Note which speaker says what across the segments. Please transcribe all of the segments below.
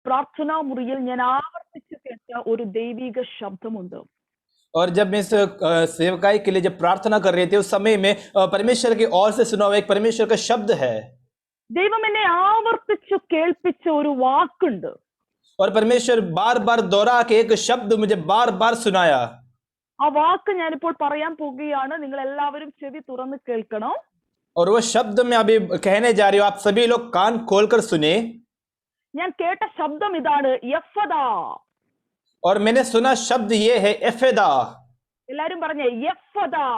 Speaker 1: പ്രാർത്ഥനാ മുറിയിൽ ഞാൻ ആവർത്തിച്ചു കേട്ട ഒരു ദൈവിക ശബ്ദമുണ്ട്.
Speaker 2: और जब मैं इस सेवकाई के लिए जब प्रार्थना कर रहे थे उस समय में परमेश्वर की ओर से सुना हुआ एक परमेश्वर का शब्द है.
Speaker 1: ദൈവം എന്നെ ആവർത്തിച്ചു കേൾപ്പിച്ച ഒരു വാക്കുണ്ട്.
Speaker 2: और परमेश्वर बार बार दोहरा के एक शब्द मुझे बार बार सुनाया.
Speaker 1: ആ വാക്ക് ഞാനിപ്പോൾ പറയാൻ പോകുകയാണ്. നിങ്ങൾ എല്ലാവരും ചെവി തുറന്ന് കേൾക്കണം.
Speaker 2: और वो शब्द मैं अभी कहने जा रही हूँ, आप सभी लोग कान खोलकर सुने.
Speaker 1: ഞാൻ കേട്ട ശബ്ദം ഇതാണ്, യഫദാ.
Speaker 2: और मैंने सुना शब्द ये है एफेदा.
Speaker 1: എല്ലാരും പറഞ്ഞേ യഫദാ.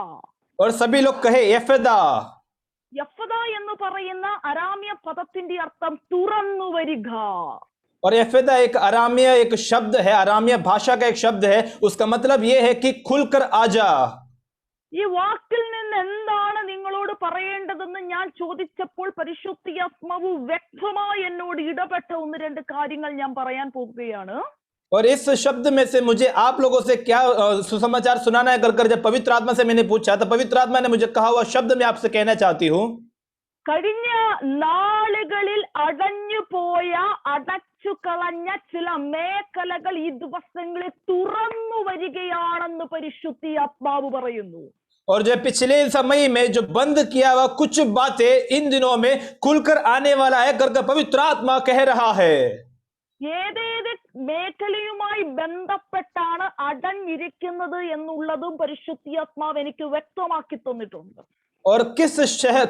Speaker 2: और सभी लोग कहे एफेदा.
Speaker 1: യഫദാ എന്ന് പറയുന്ന അരാമ്യ പദത്തിന്റെ അർത്ഥം തുറന്നു വരിക.
Speaker 2: और एफेदा एक अरामिया एक शब्द है, अरामिया भाषा का एक शब्द है. उसका मतलब ये है कि खुलकर आजा.
Speaker 1: ഈ വാക്കിൽ നിന്ന് എന്താണ് നിങ്ങളോട് പറയേണ്ടതെന്ന് ഞാൻ ചോദിച്ചപ്പോൾ പരിശുദ്ധാത്മാവ് വ്യക്തമായി എന്നോട് ഇടപെട്ട ഒന്ന് രണ്ട് കാര്യങ്ങൾ ഞാൻ പറയാൻ പോകുകയാണ്.
Speaker 2: और इस शब्द में से मुझे आप लोगों से क्या सुसमाचार सुनाना है कर जब पवित्र आत्मा से मैंने पूछा तो पवित्र आत्मा ने मुझे कहा हुआ शब्द मैं आपसे कहना चाहती हूँ.
Speaker 1: കഴിഞ്ഞ നാളുകളിൽ അടഞ്ഞുപോയ അടച്ചു കളഞ്ഞ ചില മേഖലകൾ ഈ ദിവസങ്ങളിൽ തുറന്നു വരികയാണെന്ന് പരിശുദ്ധാത്മാവ് പറയുന്നു.
Speaker 2: और जो पिछले समय में जो बंद किया हुआ कुछ बातें इन दिनों में खुलकर आने वाला है करके पवित्र आत्मा कह रहा है.
Speaker 1: ഏതേത് മേഖലയുമായി ബന്ധപ്പെട്ടാണ് അടഞ്ഞിരിക്കുന്നത് എന്നുള്ളതും പരിശുദ്ധാത്മാവ് എനിക്ക് വ്യക്തമാക്കി തന്നിട്ടുണ്ട്.
Speaker 2: और किस शहर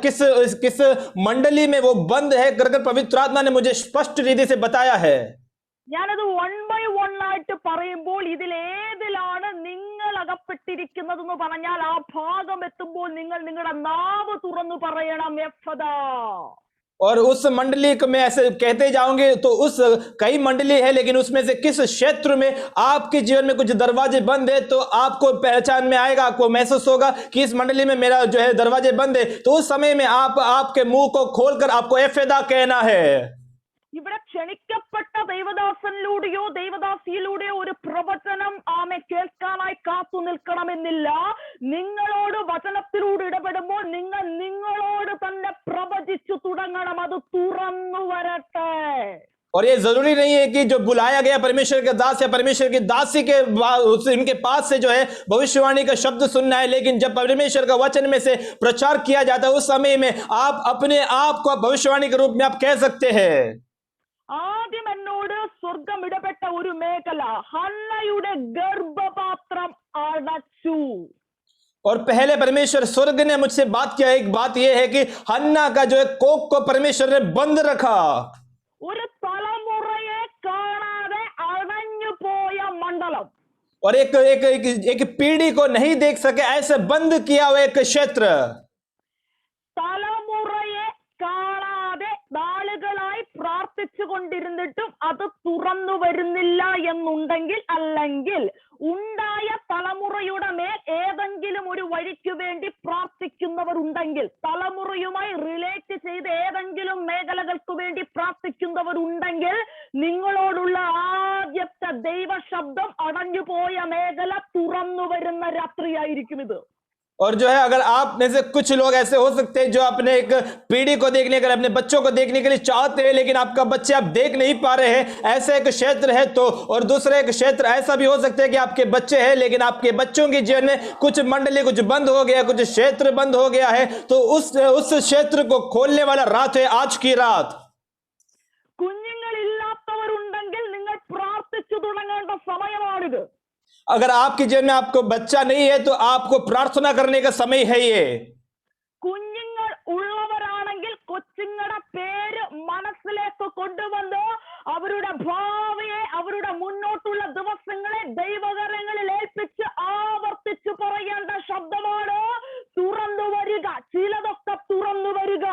Speaker 2: किस मंडली में वो बंद है करके पवित्र आत्मा ने मुझे स्पष्ट रीति से बताया है.
Speaker 1: ഞാനത് 1 by 1 ആയിട്ട് പറയുമ്പോൾ ഇതിൽ ഏതിലാണ് നിങ്ങൾ അകപ്പെട്ടിരിക്കുന്നതെന്ന് പറഞ്ഞാൽ ആ ഭാഗം എത്തുമ്പോൾ നിങ്ങൾ നിങ്ങളുടെ നാവ് തുറന്നു പറയണം യഫദാ.
Speaker 2: और उस मंडली को मैं ऐसे कहते जाऊंगे तो उस कई मंडली है लेकिन उसमें से किस क्षेत्र में आपके जीवन में कुछ दरवाजे बंद है तो आपको पहचान में आएगा, आपको महसूस होगा कि इस मंडली में मेरा जो है दरवाजे बंद है. तो उस समय में आप आपके मुंह को खोलकर आपको एफेदा कहना है.
Speaker 1: ഇവിടെ ക്ഷണിക്കപ്പെട്ട ദൈവദാസനിലൂടെയോ ദൈവദാസിയിലൂടെയോ ഒരു പ്രവചനം ആമെ കേൾക്കാനായി കാത്തു നിൽക്കണമെന്നില്ല. നിങ്ങളോട് വചനത്തിലൂടെ ഇടപെടുമ്പോൾ നിങ്ങൾ നിങ്ങളോട് തന്നെ പ്രവചിച്ചു തുടങ്ങണം. അത് തുറന്നു വരട്ടെ.
Speaker 2: और ये जरूरी नहीं है कि जो बुलाया गया परमेश्वर के दास या परमेश्वर की दासी के इनके पास से जो है भविष्यवाणी का शब्द सुनना है, लेकिन जब परमेश्वर का वचन में से प्रचार किया जाता है उस समय में आप अपने आप को भविष्यवाणी के रूप में आप कह सकते हैं.
Speaker 1: ആദ്യം എന്നോട് സ്വർഗം ഇടപെട്ട ഒരു മേഖല ഹന്നയുടെ ഗർഭപാത്രം അടച്ചു.
Speaker 2: और पहले परमेश्वर स्वर्ग ने मुझसे बात किया. एक बात यह है कि हन्ना का जो है कोख को परमेश्वर ने बंद रखा.
Speaker 1: ഒരു തലമുറയെ കാണാതെ അടഞ്ഞു പോയ മണ്ഡലം.
Speaker 2: और एक पीढ़ी को नहीं देख सके ऐसे बंद किया हुआ एक क्षेत्र.
Speaker 1: തലമുറയെ കാണാതെ നാളുകളായി പ്രാർത്ഥിച്ചു കൊണ്ടിരുന്നിട്ടും അത് തുറന്നു വരുന്നില്ല എന്നുണ്ടെങ്കിൽ, അല്ലെങ്കിൽ ഉണ്ടായ തലമുറയുടെ മേൽ ഏതെങ്കിലും ഒരു വഴിക്ക് വേണ്ടി പ്രാർത്ഥിക്കുന്നവർ ഉണ്ടെങ്കിൽ, തലമുറയുമായി റിലേറ്റ് ചെയ്ത് ഏതെങ്കിലും മേഖലകൾക്ക് വേണ്ടി പ്രാർത്ഥിക്കുന്നവർ ഉണ്ടെങ്കിൽ, നിങ്ങളോടുള്ള ആദ്യത്തെ ദൈവ ശബ്ദം അടഞ്ഞുപോയ മേഖല തുറന്നു വരുന്ന രാത്രിയായിരിക്കും ഇത്.
Speaker 2: और जो है अगर आप में से कुछ लोग ऐसे हो सकते हैं जो अपने एक पीढ़ी को देखने के लिए अपने बच्चों को देखने के लिए चाहते हैं लेकिन आपका बच्चे आप देख नहीं पा रहे हैं, ऐसा एक क्षेत्र है. तो और दूसरा एक क्षेत्र ऐसा भी हो सकता है कि आपके बच्चे हैं लेकिन आपके बच्चों के जीवन में कुछ मंडली कुछ बंद हो गया, कुछ क्षेत्र बंद हो गया है. तो उस क्षेत्र को खोलने वाला रात है आज की रात.
Speaker 1: കുഞ്ഞുങ്ങളില്ലാത്തവരുണ്ടെങ്കിൽ നിങ്ങൾ പ്രാർത്ഥിച്ചു തുടങ്ങേണ്ട സമയമാണിത്.
Speaker 2: अगर आपके जीवन में आपको बच्चा नहीं है तो आपको प्रार्थना करने का समय है ये.
Speaker 1: കുഞ്ഞുങ്ങൾ ഉള്ളവരാണെങ്കിൽ കൊച്ചുങ്ങളുടെ പേര് മനസ്സിലേക്ക് കൊണ്ടുവന്ന് അവരുടെ ഭാവിയെ അവരുടെ മുന്നോട്ടുള്ള ദിവസങ്ങളെ ദൈവകരങ്ങളിൽ ഏൽപ്പിച്ച് ആവർത്തിച്ചു പറയേണ്ട ശബ്ദമാണ് തുറന്നു വരിക. ചിലതൊക്കെ തുറന്നു വരിക.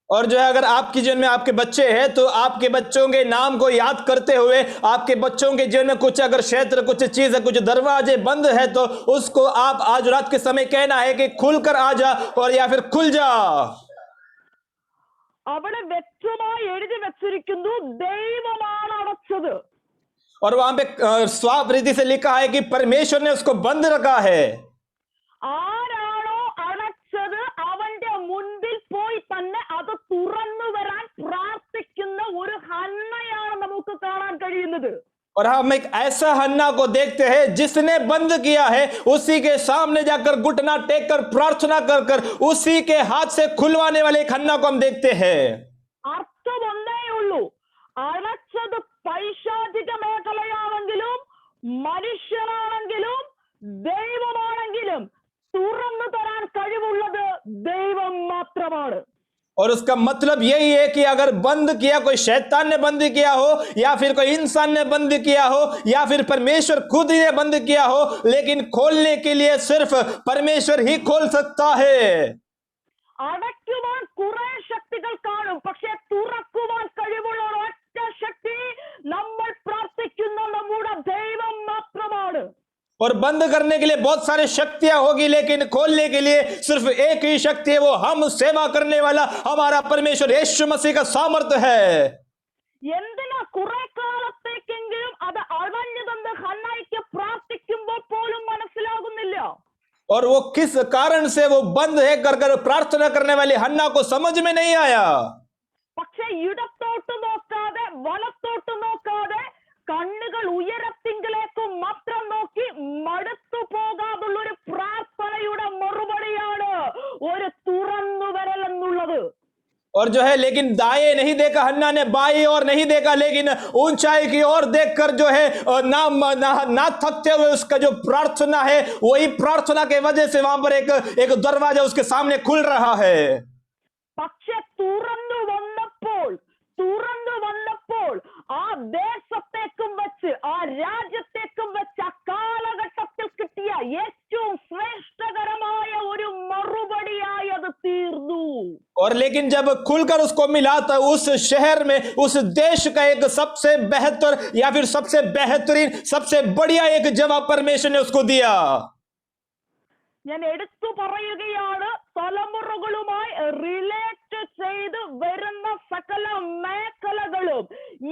Speaker 2: और जो है अगर आपके जीवन में आपके बच्चे हैं तो आपके बच्चों के नाम को याद करते हुए आपके बच्चों के जीवन में कुछ अगर क्षेत्र कुछ चीज कुछ दरवाजे बंद है तो उसको आप आज रात के समय कहना है कि खुलकर आ जा और या फिर खुल जा.
Speaker 1: അവിടെ വ്യക്തമായി എഴുതി വെച്ചിരിക്കുന്നു ദൈവമാണ് അടച്ചത്.
Speaker 2: और वहां पे स्वाप रीति से लिखा है कि परमेश्वर ने उसको बंद रखा है.
Speaker 1: ആരാണോ അടച്ചത് അവന്റെ മുൻപിൽ പോയി തന്നെ അത് തുറന്നു വരാൻ പ്രാർത്ഥിക്കുന്ന ഒരു ഹന്നയാണ് നമുക്ക് കാണാൻ കഴിയുന്നത്.
Speaker 2: और हम एक ऐसा हन्ना को देखते हैं जिसने बंद किया है, उसी के सामने जाकर घुटना टेक कर प्रार्थना कर कर उसी के हाथ से खुलवाने वाले एक हन्ना को हम देखते हैं.
Speaker 1: അർത്ഥം ഒന്നേ ഉള്ളൂ, അടച്ചത് പൈശാചിക മേഖലയാണെങ്കിലും മനുഷ്യനാണെങ്കിലും ദൈവമാണെങ്കിലും തുറന്നു തരാൻ കഴിവുള്ളത് ദൈവം മാത്രമാണ്.
Speaker 2: और उसका मतलब यही है कि अगर बंद किया, कोई शैतान ने बंद किया हो या फिर कोई इंसान ने बंद किया हो या फिर परमेश्वर खुद ही ने बंद किया हो, लेकिन खोलने के लिए सिर्फ परमेश्वर ही खोल सकता है.
Speaker 1: അടയ്ക്കുവാൻ കുറെ ശക്തികൾ കാണും, പക്ഷെ തുറക്കുവാൻ കഴിവുള്ള ഒറ്റ ശക്തി നമ്മൾ പ്രാർത്ഥിക്കുന്ന നമ്മുടെ ദൈവം മാത്രമാണ്.
Speaker 2: और बंद करने के लिए बहुत सारी शक्तियां होगी, लेकिन खोलने के लिए सिर्फ एक ही शक्ति है, वो हम सेवा करने वाला हमारा परमेश्वर यीशु मसीह का सामर्थ्य है.
Speaker 1: എന്തിനാ കുറെ കാലത്തേക്കെങ്കിലും അത് അടഞ്ഞതെന്ന് ഹന്നായിക്ക് പ്രാർത്ഥിക്കുമ്പോൾ പോലും മനസ്സിലാകുന്നില്ല.
Speaker 2: और वो किस कारण से वो बंद है कर कर प्रार्थना करने वाली हन्ना को समझ में नहीं आया.
Speaker 1: പക്ഷെ ഇടത്തോട്ട് നോക്കാതെ വലത്തോട്ട് നോക്കാതെ കണ്ണുകൾ ഉയരത്തിങ്കിലേക്ക് മാത്രം നോക്കി മടുത്തു പോകാതുള്ള ഒരു പ്രാർത്ഥനയുടെ മറുപടിയാണ് ഒരു തുറന്നു വരൽ എന്നുള്ളത്.
Speaker 2: और जो है, लेकिन दाएं नहीं देखा हन्ना ने, बाएं और नहीं देखा, लेकिन ऊंचाई की ओर देखकर जो है ना थकते हुए उसका जो प्रार्थना है, वही प्रार्थना के वजह से वहां पर एक दरवाजा उसके सामने खुल रहा है.
Speaker 1: പക്ഷെ തുറന്നു വന്നപ്പോൾ ആ ദേശത്തേക്കും വെച്ച് ആ രാജ്യത്തേക്കും വെച്ച് ആ കാലഘട്ടത്തിൽ കിട്ടിയ ഏറ്റവും ശ്രേഷ്ഠകരമായ ഒരു മറുപടിയായി അത് തീർന്നു.
Speaker 2: और लेकिन जब खुलकर उसको मिला तो उस शहर में, उस देश का एक सबसे बेहतर या फिर सबसे बेहतरीन, सबसे बढ़िया एक जवाब परमेश्वर ने उसको दिया.
Speaker 1: ഞാൻ എടുത്തു പറയുകയാണ്, തലമുറകളുമായി റിലേറ്റ് ചെയ്ത് വരുന്ന സകല മേഖലകളും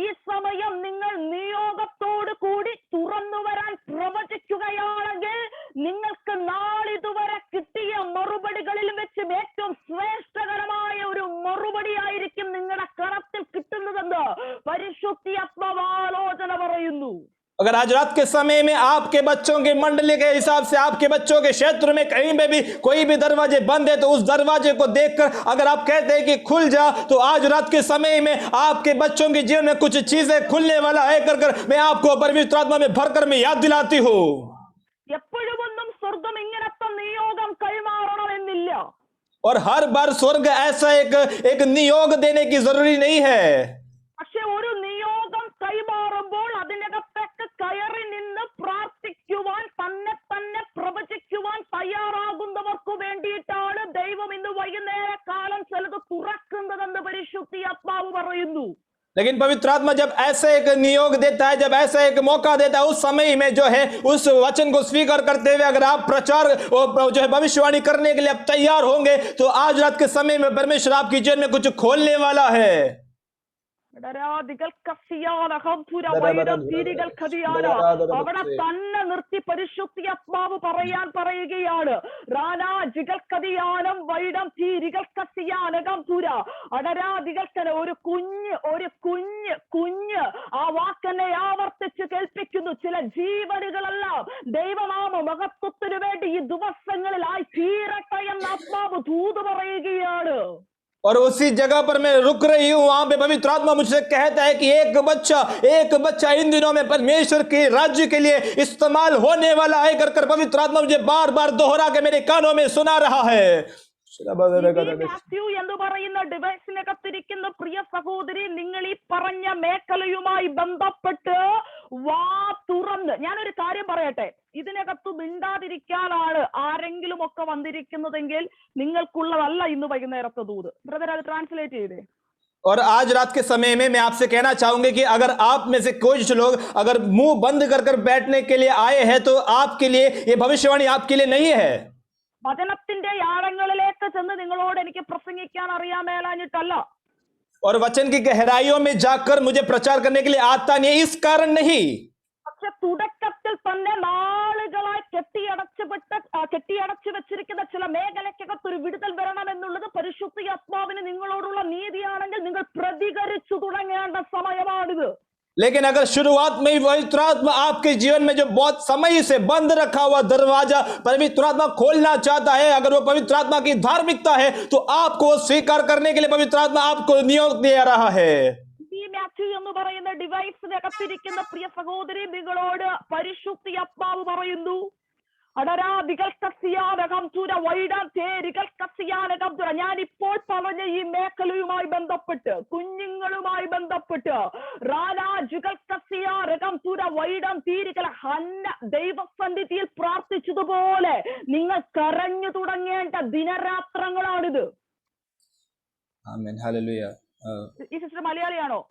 Speaker 1: ഈ സമയം നിങ്ങൾ നിയോഗത്തോടു കൂടി തുറന്നു വരാൻ പ്രവചിക്കുകയാണെങ്കിൽ നിങ്ങൾക്ക് നാളിതുവരെ കിട്ടിയ മറുപടികളിൽ വെച്ച് ഏറ്റവും ശ്രേഷ്ഠകരമായ ഒരു മറുപടിയായിരിക്കും നിങ്ങളുടെ കരത്തിൽ കിട്ടുന്നതെന്ന് പരിശുദ്ധാത്മാവ് ആലോചന പറയുന്നു.
Speaker 2: अगर आज रात के समय में आपके बच्चों के मंडली के हिसाब से आपके बच्चों के क्षेत्र में कहीं पे भी कोई भी दरवाजे बंद है, तो उस दरवाजे को देखकर अगर आप कहते हैं कि खुल जा, तो आज रात के समय में आपके बच्चों के जीवन में कुछ चीजें खुलने वाला है कर कर मैं आपको पवित्र आत्मा में भरकर मैं याद दिलाती हूँ.
Speaker 1: എപ്പോഴുമൊന്നും സ്വർഗം ഇങ്ങനത്തെ നിയോഗം കൈമാറണമെന്നില്ല.
Speaker 2: और हर बार स्वर्ग ऐसा एक नियोग देने की जरूरी नहीं है.
Speaker 1: പക്ഷെ ഒരു നിയോഗം കൈമാറുമ്പോൾ അതിനകത്തേക്ക് കയറി നിന്ന് പ്രാർത്ഥിക്കുവാൻ, തന്നെ പ്രവചിക്കുവാൻ തയ്യാറാകുന്നവർക്ക് വേണ്ടിയിട്ടാണ് ദൈവം ഇന്ന് വൈകുന്നേര കാലം ചിലത് തുറക്കുന്നതെന്ന് പരിശുദ്ധാത്മാവ് പറയുന്നു.
Speaker 2: लेकिन पवित्र आत्मा जब ऐसा एक नियोग देता है, जब ऐसा एक मौका देता है, उस समय में जो है उस वचन को स्वीकार करते हुए अगर आप प्रचार जो है भविष्यवाणी करने के लिए आप तैयार होंगे, तो आज रात के समय में परमेश्वर आपकी जीवन में कुछ खोलने वाला है.
Speaker 1: അവിടെ തന്നെ നിർത്തി പരിശുദ്ധാത്മാവ് പറയുകയാണ്, ഒരു വാക്കനെ ആവർത്തിച്ച് കേൾപ്പിക്കുന്നു. ചില ജീവനുകളെല്ലാം ദൈവനാമ മഹത്വത്തിനു വേണ്ടി ഈ ദിവസങ്ങളിലായി തീരട്ടെ എന്ന് ആത്മാവ് ദൂത് പറയുകയാണ്.
Speaker 2: और उसी जगह पर मैं रुक रही हूं, वहां पे पवित्र आत्मा मुझसे कहता है कि एक बच्चा इन दिनों में परमेश्वर के राज्य के लिए इस्तेमाल होने वाला है कर पवित्र आत्मा मुझे बार बार दोहरा के मेरे कानों में सुना रहा है.
Speaker 1: എന്ന് പറയുന്ന ഡിവൈസിനകത്തിരിക്കുന്ന പ്രിയ സഹോദരി, നിങ്ങൾ ഈ പറഞ്ഞ മേഖലയുമായി ബന്ധപ്പെട്ട് വാ തുറന്ന് ഞാനൊരു കാര്യം പറയട്ടെ. ഇതിനകത്ത് മിണ്ടാതിരിക്കാനാണ് ആരെങ്കിലും ഒക്കെ വന്നിരിക്കുന്നതെങ്കിൽ നിങ്ങൾക്കുള്ളതല്ല ഇന്ന് വൈകുന്നേരത്തെ ദൂത്. ബ്രദർ അത് ട്രാൻസ്ലേറ്റ് ചെയ്തേ.
Speaker 2: और आज रात के समय में मैं आपसे कहना चाहूंगी कि अगर आप में से कुछ लोग अगर मुंह बंद कर बैठने के लिए आए हैं, तो आपके लिए ये भविष्यवाणी आपके लिए नहीं है.
Speaker 1: വചനത്തിന്റെ ആഴങ്ങളിലേക്ക് ചെന്ന് നിങ്ങളോട് എനിക്ക് പ്രസംഗിക്കാൻ അറിയാമേലാഞ്ഞിട്ടല്ല.
Speaker 2: और वचन की गहराइयों में जाकर मुझे प्रचार करने के लिए आता नहीं, इस कारण नहीं.
Speaker 1: പക്ഷെ തുടക്കത്തിൽ തന്നെ നാളുകളായി കെട്ടിയടച്ചു വെച്ചിരിക്കുന്ന ചില മേഖലയ്ക്കകത്തൊരു വിടുതൽ വരണമെന്നുള്ളത് പരിശുദ്ധാത്മാവിന് നിങ്ങളോടുള്ള നീതിയാണെങ്കിൽ നിങ്ങൾ പ്രതികരിച്ചു തുടങ്ങേണ്ട സമയമാണിത്.
Speaker 2: लेकिन अगर शुरुआत में ही पवित्र आत्मा आपके जीवन में जो बहुत समय से बंद रखा हुआ दरवाजा पवित्र आत्मा खोलना चाहता है, अगर वो पवित्र आत्मा की धार्मिकता है, तो आपको स्वीकार करने के लिए पवित्र आत्मा आपको नियोग दे रहा है।
Speaker 1: ഈ മാത്യു എന്ന് പറയുന്ന ഡിവൈസിനകത്തിരിക്കുന്ന പ്രിയ സഹോദരി നിങ്ങളോട് പരിശുദ്ധി ആത്മാവ് പറയുന്നു, ഞാൻ ഇപ്പോൾ പറഞ്ഞ ഈ മേഖലയുമായി ബന്ധപ്പെട്ട്, കുഞ്ഞുങ്ങളുമായി ബന്ധപ്പെട്ട് ദൈവസന്നിധിയിൽ പ്രാർത്ഥിച്ചതുപോലെ നിങ്ങൾ കരഞ്ഞു തുടങ്ങേണ്ട ദിനരാത്രങ്ങളാണിത്.
Speaker 2: ആമേൻ, ഹല്ലേലൂയ.
Speaker 1: ഈ സിസ്റ്റർ മലയാളിയാണോ?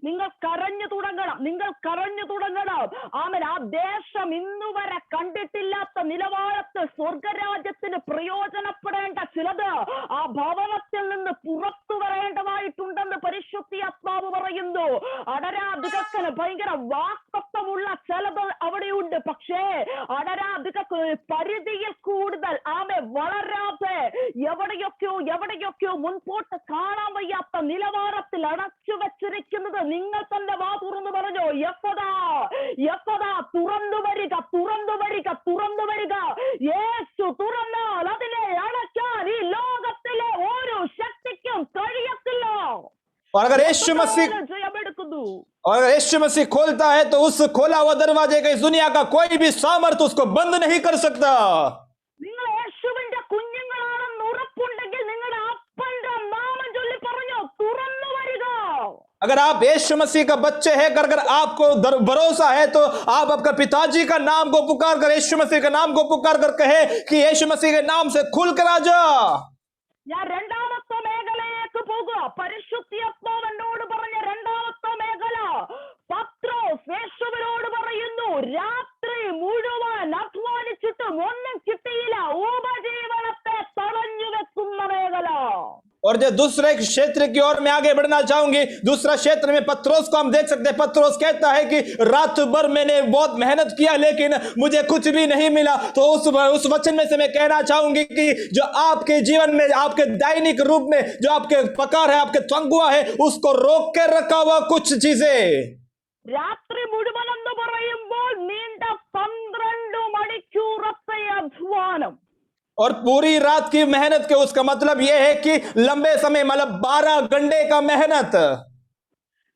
Speaker 1: നിങ്ങൾ കരഞ്ഞു തുടങ്ങണം, നിങ്ങൾ കരഞ്ഞു തുടങ്ങണം. ആമേൻ. ആ ദേശം ഇന്നുവരെ കണ്ടിട്ടില്ലാത്ത നിലവാരത്തിൽ സ്വർഗരാജ്യത്തിന് പ്രയോജനപ്പെടേണ്ട ചിലത് ആ ഭവനത്തിൽ നിന്ന് പുറത്തു വരേണ്ടതായിട്ടുണ്ടെന്ന് പരിശുദ്ധി ആത്മാവ് പറയുന്നു. അടരാധികത്തിന് ഭയങ്കര വാസ്തവമുള്ള ചിലത് അവിടെയുണ്ട്. പക്ഷേ അടരാധികക്ക് പരിധിയിൽ കൂടുതൽ ആമേ വളരാതെ എവിടെയൊക്കെയോ മുൻപോട്ട് കാണാൻ വയ്യാത്ത നിലവാരത്തിൽ അടച്ചു വെച്ചിരിക്കുന്നത് നിങ്ങൾ തന്നെ വാ തുറന്നു പറഞ്ഞോ, യഫദാ തുറന്നു വരിക, തുറന്നു വരിക, തുറന്നു വരിക. യേശു തുറന്നാൽ അതിനെ അടയ്ക്കാൻ ഈ ലോകത്തിലെ ഓരോ ശക്തിക്കും കഴിയത്തില്ല.
Speaker 2: और अगर यीशु मसीह खोलता है तो उस खोला हुआ दरवाजे का इस दुनिया का कोई भी सामर्थ उसको बंद नहीं कर सकता.
Speaker 1: നിങ്ങൾ യേശുവിന്റെ കുഞ്ഞുങ്ങളാണെന്ന് ഉറപ്പുണ്ടെങ്കിൽ നിങ്ങളുടെ അപ്പന്റെ നാമം ചൊല്ലി പറഞ്ഞോ, തുറന്നു വരിക.
Speaker 2: अगर आप यीशु मसीह का बच्चे हैं, अगर आपको भरोसा है, तो आप आपका पिताजी का नाम को पुकार कर, यीशु मसीह का नाम को पुकार कर कहे कि यीशु मसीह के नाम से खुल कर आ जा.
Speaker 1: ഞാൻ രണ്ടാമത്തെ മേഖലയിലേക്ക് പോകുക. പരിശുദ്ധി ആത്മാവ് എന്നോട് പറഞ്ഞ രണ്ടാമത്തെ മേഖല, പത്രോസ് യേശുവിനോട് പറയുന്നു, രാത്രി മുഴുവൻ അധ്വാനിച്ചിട്ടും ഒന്നും കിട്ടിയില്ല, ഉപജീവനത്തെ തടഞ്ഞു വെക്കുന്ന മേഖല.
Speaker 2: और जो दूसरे क्षेत्र की ओर मैं आगे बढ़ना चाहूंगी, दूसरा क्षेत्र में पत्रोस को हम देख सकते हैं. पत्रोस कहता है कि रात भर मैंने बहुत मेहनत किया लेकिन मुझे कुछ भी नहीं मिला. तो उस वचन में से मैं कहना चाहूंगी कि जो आपके जीवन में, आपके दैनिक रूप में जो आपके पकार है, आपके तंगुआ है, उसको रोक के रखा हुआ कुछ चीजें.
Speaker 1: രാത്രി മുഴുവൻ എന്ന് പറയുമ്പോൾ നീണ്ട 12 മണിക്കൂറത്തെ അധ്വാനം.
Speaker 2: और पूरी रात की मेहनत के उसका मतलब यह है कि लंबे समय, मतलब 12 घंटे का मेहनत.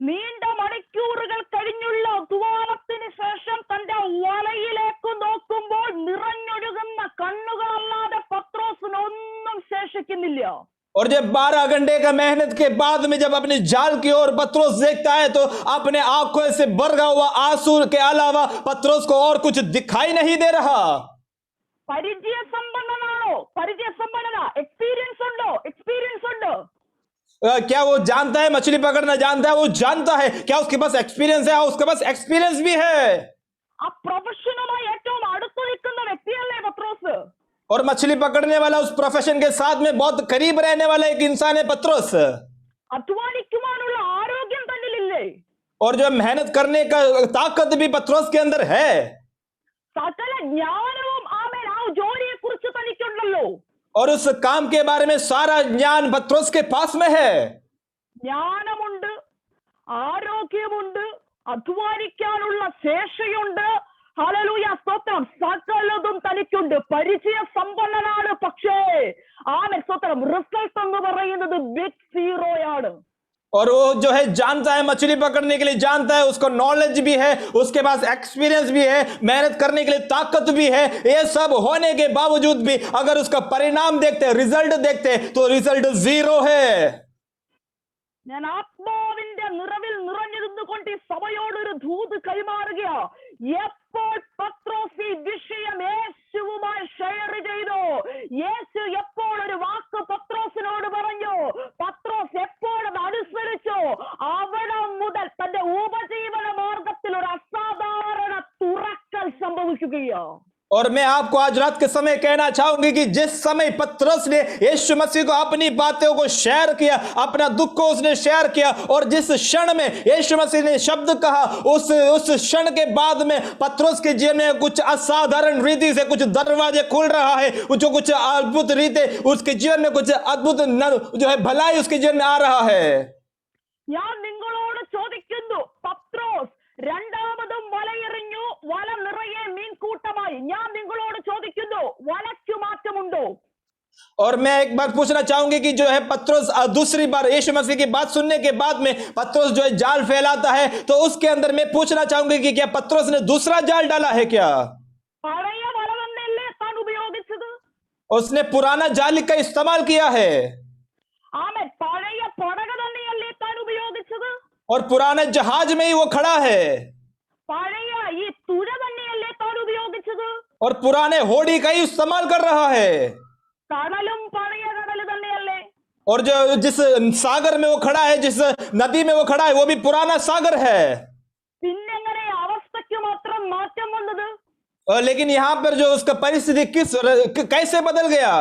Speaker 1: നീണ്ട മണിക്കൂറുകൾ കഴിഞ്ഞുള്ള അധ്വാനത്തിന് ശേഷം തന്റെ വലയിലേക്ക് നോക്കുമ്പോൾ നിറഞ്ഞൊഴുകുന്ന കണ്ണുകളല്ലാതെ പത്രോസിന് ഒന്നും ശേഷിക്കുന്നില്ല.
Speaker 2: और जब 12 घंटे का मेहनत के बाद में जब अपने जाल की ओर पत्रोस देखता है तो अपने आंखों से भरा हुआ आंसू के अलावा पत्रोस को और कुछ दिखाई नहीं दे रहा.
Speaker 1: പരിചയസമ്പന്നനാണോ? പരിചയസമ്പന്നന. എക്സ്പീരിയൻസ് ഉണ്ടോ? എക്സ്പീരിയൻസ് ഉണ്ട്.
Speaker 2: क्या वो जानता है मछली पकड़ना? जानता है, वो जानता है. क्या उसके पास एक्सपीरियंस है? उसके पास एक्सपीरियंस भी है.
Speaker 1: ആ പ്രൊഫഷനുമായി ഏറ്റവും അടുത്ത് നിൽക്കുന്ന വ്യക്തിയല്ലേ പത്രോസ്?
Speaker 2: और मछली पकड़ने वाला उस प्रोफेशन के साथ में बहुत करीब रहने वाला एक इंसान है पत्रोस.
Speaker 1: അധ്വാനിക്കുവാനുള്ള ആരോഗ്യം തന്നിലില്ലേ?
Speaker 2: और जो मेहनत करने का ताकत भी पत्रोस के अंदर है.
Speaker 1: സകല ജ്ഞാനവും ആമേൻ ആ ജോലിയെ കുറിച്ച് തനിക്കുണ്ടല്ലോ.
Speaker 2: और उस काम के बारे में सारा ज्ञान पत्रोस के पास में है.
Speaker 1: ജ്ഞാനമുണ്ട്, ആരോഗ്യമുണ്ട്, അധ്വാനിക്കാനുള്ള ശേഷിയുണ്ട്. ഹല്ലേലൂയ, സ്തോത്രം. സകലതും തനിക്കുണ്ട്. പരിചയ സമ്പന്നനാണ്. പക്ഷേ ആമേൻ, സ്തോത്രം, റിസൾട്ട് എന്ന് പറയുന്നത് ബിഗ് സീറോയാണ്.
Speaker 2: और वो जो है जानता है, मछली पकड़ने के लिए जानता है, उसको नॉलेज भी है, उसके पास एक्सपीरियंस भी है, मेहनत करने के लिए ताकत भी है. ये सब होने के बावजूद भी अगर उसका परिणाम देखते हैं, रिजल्ट देखते हैं, तो रिजल्ट 0 है.
Speaker 1: ഞാൻ ആത്മാവിന്റെ നിറവിൽ നിറഞ്ഞിരുന്നുകൊണ്ട് ഈ സഭയോടൊരു ദൂത് കൈമാറുകയാ. എപ്പോൾ പത്രോസ് ഈ വിഷയം യേശുവുമായി ഷെയർ ചെയ്തു, യേശു എപ്പോൾ ഒരു വാക്ക് പത്രോസിനോട് പറഞ്ഞു, പത്രോസ് എപ്പോൾ അത് അനുസരിച്ചു, അവിടെ മുതൽ തന്റെ ഉപജീവന മാർഗത്തിൽ ഒരു അസാധാരണ തുറക്കൽ സംഭവിക്കുകയോ.
Speaker 2: और मैं आपको आज रात के समय कहना चाहूंगी कि जिस समय पतरस ने यीशु मसीह को अपनी बातों को शेयर किया, अपना दुख को उसने शेयर किया, और जिस क्षण में यीशु मसीह ने शब्द कहा, उस क्षण के बाद में पतरस के जीवन में कुछ असाधारण रीति से कुछ दरवाजे खुल रहा है, जो कुछ अद्भुत रीति उसके जीवन में कुछ अद्भुत जो है भलाई उसके जीवन में आ रहा है.
Speaker 1: ഞാൻ നിങ്ങൾ ഞാൻ നിങ്ങളോട് ചോദിക്കുന്നു, വലയ്ക്കു മാറ്റമുണ്ടോ?
Speaker 2: और मैं एक बार पूछना चाहूंगी कि जो है पत्रोस दूसरी बार यीशु मसीह की बात सुनने के बाद में पत्रोस जो है जाल फैलाता है, तो उसके अंदर मैं पूछना चाहूंगी कि क्या पत्रोस ने दूसरा जाल डाला है क्या?
Speaker 1: പഴയ വല തന്നെയല്ലേ താൻ ഉപയോഗിച്ചത്?
Speaker 2: उसने पुराना जाल का इस्तेमाल किया है
Speaker 1: ആമേൻ. പഴയ പടക തന്നെയല്ലേ താൻ ഉപയോഗിച്ചത്?
Speaker 2: और पुराने जहाज में ही वो खड़ा है
Speaker 1: പഴയ ഈ തുഴ തന്നെയല്ലേ താൻ ഉപയോഗിച്ചത്?
Speaker 2: और पुराने होड़ी का ही इस्तेमाल कर रहा है।
Speaker 1: കടലും പഴയ കടൽ തന്നെയല്ലേ?
Speaker 2: और जो जिस सागर में वो खड़ा है, जिस नदी में वो खड़ा है, वो भी पुराना सागर है।
Speaker 1: പിന്നെങ്ങനെ അവസ്ഥയ്ക്ക് മാത്രം മാറ്റം വന്നത്?
Speaker 2: लेकिन यहाँ पर जो उसका परिस्थिति कैसे बदल गया?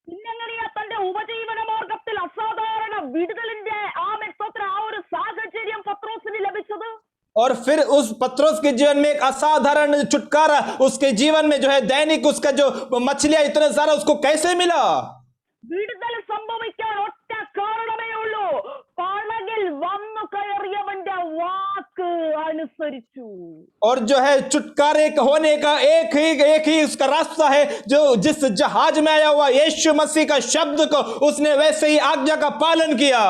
Speaker 1: പിന്നെങ്ങനെയാ തന്റെ ഉപജീവന മാർഗത്തിൽ അസാധാരണ വിടുതലിന്റെ ആ ഒരു സാഹചര്യം പത്രോസിന് ലഭിച്ചത്?
Speaker 2: और फिर उस पत्रोस के जीवन में एक असाधारण छुटकारा उसके जीवन में जो है दैनिक उसका जो मछलियां इतना सारा उसको कैसे मिला?
Speaker 1: വിടുതൽ സംഭവിക്കാൻ ഒറ്റ കാരണമേ ഉള്ളൂ, പടകിൽ വന്നു കയറിയവന്റെ വാക്ക് അനുസരിച്ചു.
Speaker 2: और जो है छुटकारे होने का एक ही उसका रास्ता है, जो जिस जहाज में आया हुआ यीशु मसीह का शब्द को उसने वैसे ही आज्ञा का पालन किया।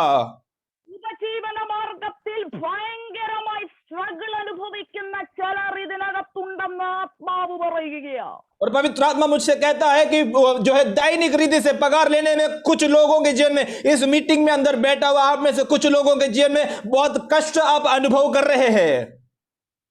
Speaker 1: ഉപജീവന മാർഗത്തിൽ ഭയങ്കരമായി സ്ട്രഗിൾ അനുഭവിക്കുന്ന ചിലർ ഇതിനകത്തുണ്ടെന്ന് ആത്മാവ് പറയുകയാ.
Speaker 2: और पवित्र आत्मा मुझसे कहता है कि जो है दैनिक रीति से पगार लेने में कुछ लोगों के जीवन में, इस मीटिंग में अंदर बैठा हुआ आप में से कुछ लोगों के जीवन में बहुत कष्ट आप अनुभव कर रहे हैं।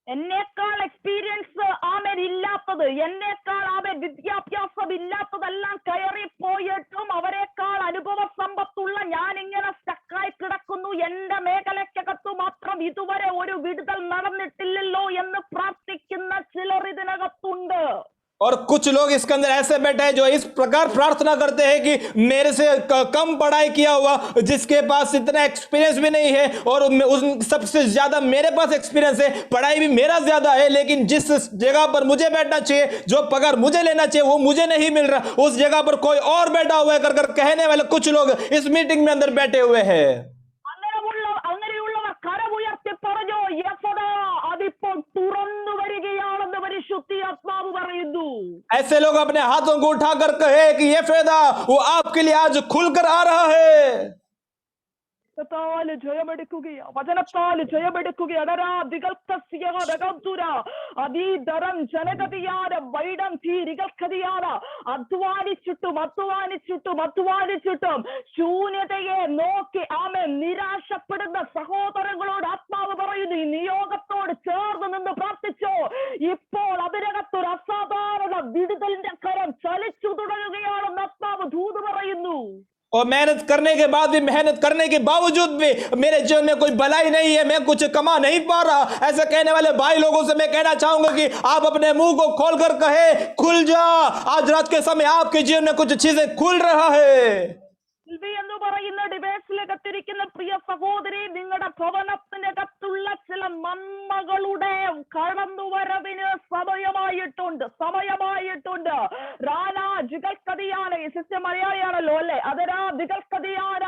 Speaker 1: എന്നേക്കാൾ എക്സ്പീരിയൻസ് ആമേൻ ഇല്ലാത്തത്, എന്നേക്കാൾ ആമേൻ വിദ്യാഭ്യാസം ഇല്ലാത്തതെല്ലാം കയറിപ്പോയിട്ടും അവരെക്കാൾ അനുഭവ സമ്പത്തുള്ള ഞാൻ ഇങ്ങനെ സ്റ്റക്കായി കിടക്കുന്നു, എന്റെ മേഖലയ്ക്കകത്തു മാത്രം ഇതുവരെ ഒരു വിടുതൽ നടന്നിട്ടില്ലല്ലോ എന്ന് പ്രാർത്ഥിക്കുന്ന ചിലർ ഇതിനകത്തുണ്ട്.
Speaker 2: और कुछ लोग इसके अंदर ऐसे बैठे हैं जो इस प्रकार प्रार्थना करते हैं कि मेरे से कम पढ़ाई किया हुआ, जिसके पास इतना एक्सपीरियंस भी नहीं है, और उन सबसे ज्यादा मेरे पास एक्सपीरियंस है, पढ़ाई भी मेरा ज्यादा है, लेकिन जिस जगह पर मुझे बैठना चाहिए, जो पगार मुझे लेना चाहिए, वो मुझे नहीं मिल रहा, उस जगह पर कोई और बैठा हुआ है कर कहने वाले कुछ लोग इस मीटिंग में अंदर बैठे हुए हैं।
Speaker 1: അങ്ങനെയുള്ളവർ കരമുയർത്തി പറഞ്ഞു, യെഹോവ അതിപ്പോൾ തുറന്നു വരികയാണെന്ന് പരിശുദ്ധ ആത്മാവ് പറയുന്നു.
Speaker 2: ऐसे लोग अपने हाथों को उठाकर कहे कि ये फायदा वो आपके लिए आज खुलकर आ रहा है।
Speaker 1: വചനത്താൽ ജയമെടുക്കുകയാ, വചനത്താൽ ജയമെടുക്കുകയാ. അധ്വാനിച്ചിട്ടും ശൂന്യതയെ നോക്കി ആമേൻ നിരാശപ്പെടുന്ന സഹോദരങ്ങളോട് ആത്മാവ് പറയുന്നു, ഈ നിയോഗത്തോട് ചേർന്ന് നിന്ന് പ്രാർത്ഥിച്ചോ, ഇപ്പോൾ അതിനകത്തൊരു അസാധാരണ വിടുതലിന്റെ കരം ചലിച്ചു തുടങ്ങുകയാണെന്ന് ആത്മാവ് ദൂത് പറയുന്നു.
Speaker 2: और मेहनत करने के बाद भी, मेहनत करने के बावजूद भी मेरे जीवन में कोई भलाई नहीं है, मैं कुछ कमा नहीं पा रहा, ऐसा कहने वाले भाई लोगों से मैं कहना चाहूंगा कि आप अपने मुंह को खोलकर कहे, खुल जा, आज रात के समय आपके जीवन में कुछ चीजें खुल रहा है।
Speaker 1: എന്ന് പറയുന്ന ഡിവൈസിലകത്തിരിക്കുന്ന പ്രിയ സഹോദരി, നിങ്ങളുടെ ഭവനത്തിനകത്തുള്ള ചില നന്മകളുടെ കടന്നുവരവിന് സമയമായിട്ടുണ്ട്. റാനാജികൾക്കതിയാണ്, സിസ്റ്റർ മലയാളിയാണല്ലോ അല്ലെ, അതരാജികൾക്കതിയാന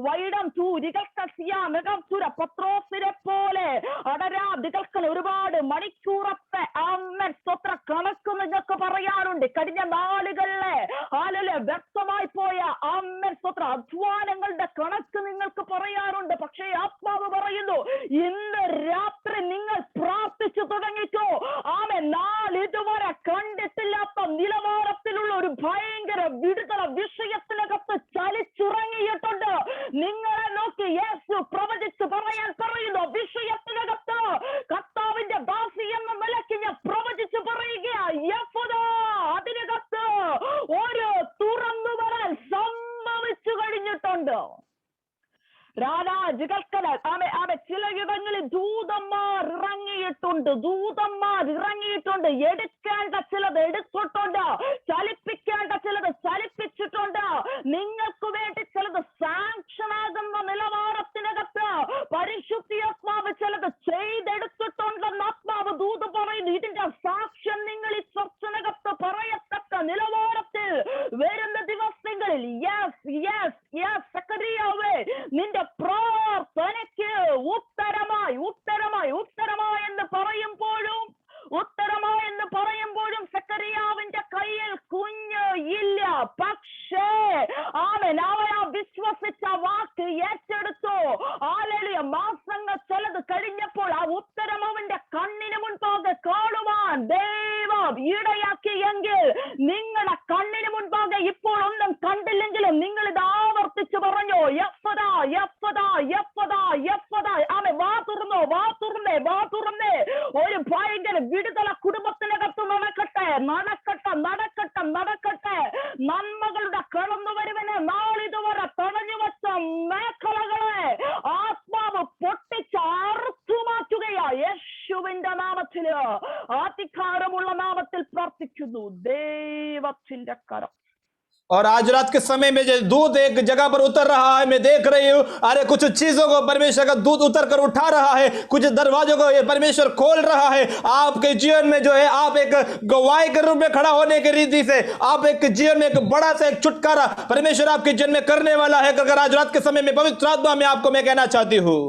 Speaker 1: വൈഡം തൂരികൾക്കസിയാസുര പത്രോസിനെ പോലെ അടരാജികൾക്ക് ഒരുപാട് മണിക്കൂറത്തെ അമ്മൻ സ്വത്ര കണക്ക് നിങ്ങൾക്ക് പറയാറുണ്ട്. കഴിഞ്ഞ നാളുകളിലെ ആലലെ വ്യക്തമായി പോയ അമ്മൻ സ്വത്ര അധ്വാനങ്ങളുടെ കണക്ക് നിങ്ങൾക്ക് പറയാറുണ്ട്. പക്ഷേ ആത്മാവ് പറയുന്നു, ഇന്ന് രാത്രി നിങ്ങൾ പ്രാർത്ഥിച്ചു തുടങ്ങിക്കോ. ആമേൻ. നാളിതുവരെ കണ്ടിട്ടില്ലാത്ത നിലവാരത്തിലുള്ള ഒരു ഭയങ്കര വിടുതല വിഷയത്തിനകത്ത് ചലിച്ചുറങ്ങിയിട്ടുണ്ട്. നിങ്ങളെ നോക്കി യേശു പ്രവചിച്ച് പറയാൻ പറയുന്നു, വിഷയത്തിനകത്ത് കർത്താവിന്റെ ദാസി എന്ന നിലയ്ക്ക് ഞാൻ പ്രവചിച്ച് പറയുക, അതിനകത്ത് ഒരു തുറന്നു വരാൻ സംഭവിച്ചു കഴിഞ്ഞിട്ടുണ്ട്. ചില ഇടങ്ങളിൽ ദൂതന്മാർ ഇറങ്ങിയിട്ടുണ്ട്. എടുക്കേണ്ട ചിലത് എടുത്തിട്ടുണ്ട്, ചലിപ്പിക്കേണ്ട ചിലത് ചലിപ്പിച്ചിട്ടുണ്ട്. നിങ്ങൾക്ക് വേണ്ടി ചിലത് സാങ്ഷൻ ആകുന്ന നിലവാരത്തിനകത്ത് പരിശുദ്ധാത്മാവ് ചിലത് ചെയ്തെടുത്തിട്ടുണ്ടെന്ന് ആത്മാവ് ദൂത് പറയുന്നു. ഇതിന്റെ സാക്ഷ്യം നിങ്ങൾ ഈ ചർച്ചനകത്ത് പറയത്തക്ക നിലവാരത്തിൽ വരുന്ന ദിവസങ്ങളിൽ നിന്റെ പ്രാർത്ഥനയ്ക്ക് ഉത്തരമായി എന്ന് പറയുമ്പോഴും സക്കറിയാവ് ഇടയാക്കിയെങ്കിൽ നിങ്ങളുടെ കണ്ണിന് മുൻപാകെ ഇപ്പോൾ ഒന്നും കണ്ടില്ലെങ്കിലും നിങ്ങൾ ഇത് ആവർത്തിച്ച് പറഞ്ഞോ, യഫ്ത യഫ്ത യഫ്ത യഫ്ത. ആമേ, വാ തുറന്നോ, വാ തുറന്നേ, വാ തുറന്നേ. ഒരു ഭയങ്കര വിടുതല കുടുംബത്തിനകത്ത് നടക്കട്ടെ, നടക്കട്ടെ, നടക്കട്ടെ, നടക്കട്ടെ. നന്മകളുടെ കടന്നു വരുവിന് നാളിതുവരെ തടഞ്ഞു വച്ച മേഖലകളെ ആത്മാവ് പൊട്ടിച്ച് അറുത്തു മാറ്റുകയാ. യേശുവിന്റെ നാമത്തില്, അധികാരമുള്ള നാമത്തിൽ പ്രാർത്ഥിക്കുന്നു. ദൈവത്തിന്റെ കരം.
Speaker 2: और आज रात के समय में जो दूध एक जगह पर उतर रहा है, मैं देख रही हूं, अरे कुछ चीजों को परमेश्वर का दूध उतर कर उठा रहा है, कुछ दरवाजों को ये परमेश्वर खोल रहा है आपके जीवन में। जो है आप एक गवाही के रूप में खड़ा होने की रीति से आप एक जीवन में एक बड़ा सा एक छुटकारा परमेश्वर आपके जीवन में करने वाला है। अगर आज रात के समय में पवित्र आत्मा में आपको मैं कहना चाहती हूँ,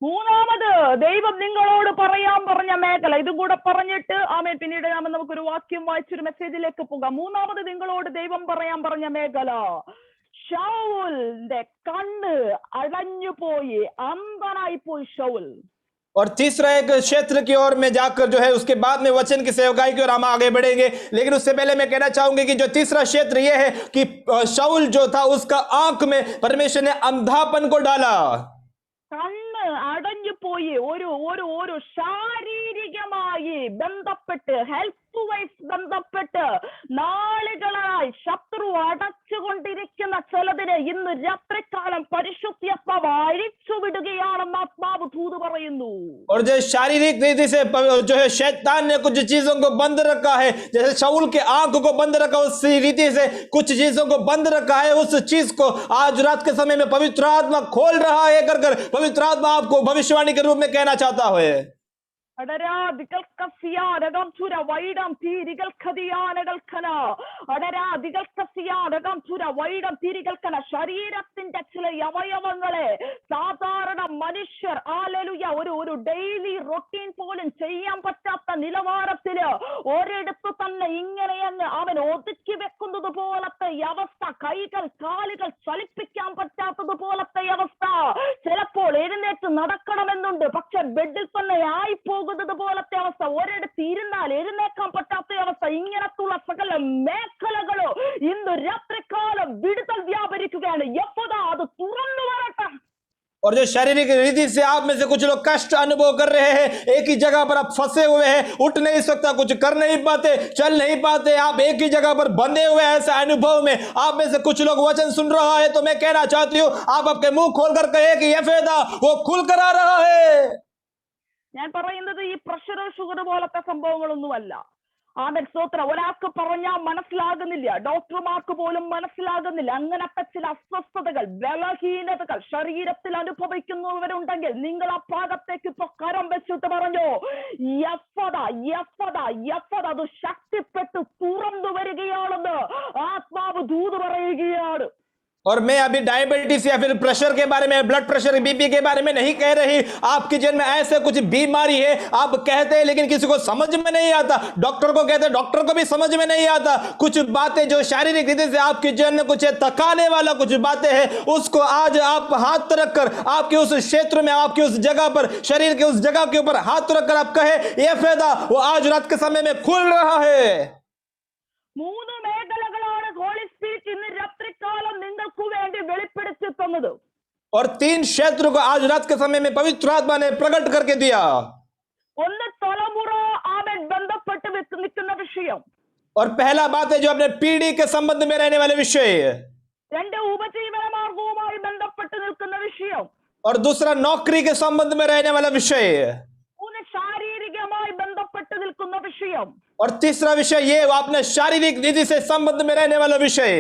Speaker 1: മൂന്നാമത് ദൈവം നിങ്ങളോട് പറയാൻ പറഞ്ഞ മേഖല, ഇതും കൂടെ പറഞ്ഞിട്ട് ആമേൻ, പിന്നീട് നമുക്കൊരു വാക്യം വായിച്ചൊരു മെസ്സേജിലേക്ക് പോകാം. മൂന്നാമത് നിങ്ങളോട് ദൈവം പറയാൻ പറഞ്ഞ മേഖല, ശൗലിന്റെ കണ്ണ് അടഞ്ഞുപോയി, അന്ധനായി പോയി ശൗൽ.
Speaker 2: और तीसरा एक क्षेत्र की ओर में जाकर जो है उसके बाद में वचन की सेवकाई की ओर हम आगे बढ़ेंगे। लेकिन उससे पहले मैं कहना चाहूंगी कि जो तीसरा क्षेत्र यह है कि शाऊल जो था उसका आंख में परमेश्वर ने अंधापन को डाला।
Speaker 1: കണ്ണ് അടഞ്ഞു പോയി, ഒരു ശാരീരികമായി ബന്ധപ്പെട്ട്, ഹെൽത്ത് വൈസ് ബന്ധപ്പെട്ട് നാളുകളായി ശത്രു അടച്ചുകൊണ്ടിരിക്കുന്ന ചിലതിനെ ഇന്ന് രാത്രികാലം പരിശുദ്ധാത്മാവ് അഴിച്ചു വിടുകയാണെന്ന് ആത്മാവ് ദൂത് പറയുന്നു.
Speaker 2: और जो शारीरिक रीति से जो है शैतान ने कुछ चीजों को बंद रखा है, जैसे शाऊल के आंख को बंद रखा, उसी रीति से कुछ चीजों को बंद रखा है। उस चीज को आज रात के समय में पवित्र आत्मा खोल रहा है। कर पवित्र आत्मा आपको भविष्यवाणी के रूप में कहना चाहता है।
Speaker 1: ശരീരത്തിന്റെ ചില അവയവങ്ങളെ സാധാരണ മനുഷ്യർ ഒരു ഡെയിലി റൊട്ടീൻ പോലും ചെയ്യാൻ പറ്റാത്ത നിലവാരത്തില് ഒരിടത്ത് തന്നെ ഇങ്ങനെ അങ്ങ് അവൻ ഒതുക്കി വെക്കുന്നത് പോലത്തെ അവസ്ഥ, കൈകൾ കാലുകൾ ചലിപ്പിക്കാൻ പറ്റാത്തത് പോലത്തെ അവസ്ഥ, ചിലപ്പോൾ എഴുന്നേറ്റ് നടക്കണമെന്നുണ്ട്, പക്ഷെ ബെഡിൽ തന്നെ ആയിപ്പോകുന്നത് പോലത്തെ അവസ്ഥ, ഒരിടത്ത് ഇരുന്നാൽ എഴുന്നേക്കാൻ പറ്റാത്ത അവസ്ഥ, ഇങ്ങനത്തുള്ള സകല മേഖലകളോ ഇന്ന് രാത്രികാലം വിടുതൽ വ്യാപരിക്കുകയാണ്. എപ്പോഴാ അത് തുറന്നു വരട്ടെ.
Speaker 2: और जो शारीरिक रीति से आप में से कुछ लोग कष्ट अनुभव कर रहे हैं, एक ही जगह पर आप फंसे हुए हैं, उठ नहीं सकता, कुछ कर नहीं पाते, चल नहीं पाते, आप एक ही जगह पर बंधे हुए हैं, ऐसे अनुभव में आप में से कुछ लोग वचन सुन रहा है, तो मैं कहना चाहती हूँ आप आपके मुंह खोलकर कहे कि यफेदा वो खुल कर आ रहा है।
Speaker 1: ഞാൻ പറയുന്നത് ഈ പ്രഷർ ഷുഗർ പോലത്തെ സംഭവങ്ങളൊന്നുമല്ല. ആമേൻ, സ്തോത്രം. ഒരാൾക്ക് പറഞ്ഞാൽ മനസ്സിലാകുന്നില്ല, ഡോക്ടർമാർക്ക് പോലും മനസ്സിലാകുന്നില്ല. അങ്ങനത്തെ ചില അസ്വസ്ഥതകൾ, ബലഹീനതകൾ ശരീരത്തിൽ അനുഭവിക്കുന്നവരുണ്ടെങ്കിൽ നിങ്ങൾ ആ ഭാഗത്തേക്ക് ഇപ്പൊ കരം വെച്ചിട്ട് പറഞ്ഞോ, യഫ്ത യഫ്ത യഫ്ത, അത് ശക്തിപ്പെട്ട് തുറന്നു വരികയാണെന്ന് ആത്മാവ് ദൂത് പറയുകയാണ്.
Speaker 2: और मैं अभी डायबिटीज या फिर प्रेशर के बारे में, ब्लड प्रेशर, बीपी के बारे में नहीं कह रही। आपके जीवन में ऐसे कुछ बीमारी है, आप कहते हैं लेकिन किसी को समझ में नहीं आता, डॉक्टर को कहते हैं, डॉक्टर को भी समझ में नहीं आता। कुछ बातें जो शारीरिक रीति से आपके जीवन में कुछ तकाने वाला कुछ बातें हैं, उसको आज आप हाथ रखकर आपके उस क्षेत्र में, आपकी उस जगह पर, शरीर के उस जगह के ऊपर हाथ रखकर आप कहे ये फायदा वो आज रात के समय में खुल रहा है।
Speaker 1: മൂന്ന് മേഖലകളാണ് ഹോളി സ്പിരിറ്റ് ഇന്ന് രാത്രികാലം നിങ്ങൾക്ക് വേണ്ടി വെളിപ്പെടുത്തി തന്നത്.
Speaker 2: और 3 क्षेत्र को आज रात के समय में पवित्र आत्मा ने प्रकट करके दिया।
Speaker 1: ഒന്ന് തലമുറ ആമേൻ ബന്ധപ്പെട്ട് നിൽക്കുന്ന വിഷയം.
Speaker 2: और पहला बात है जो अपने पीढ़ी के संबंध में रहने वाले विषय,
Speaker 1: രണ്ട് ഉപജീവന മാർഗവുമായി ബന്ധപ്പെട്ട് നിൽക്കുന്ന വിഷയം.
Speaker 2: और दूसरा नौकरी के संबंध में रहने वाला विषय,
Speaker 1: മൂന്ന് ശാരീരികമായി ബന്ധപ്പെട്ട് നിൽക്കുന്ന വിഷയം.
Speaker 2: और तीसरा विषय ये अपने शारीरिक रीति से संबंध में रहने वाला विषय।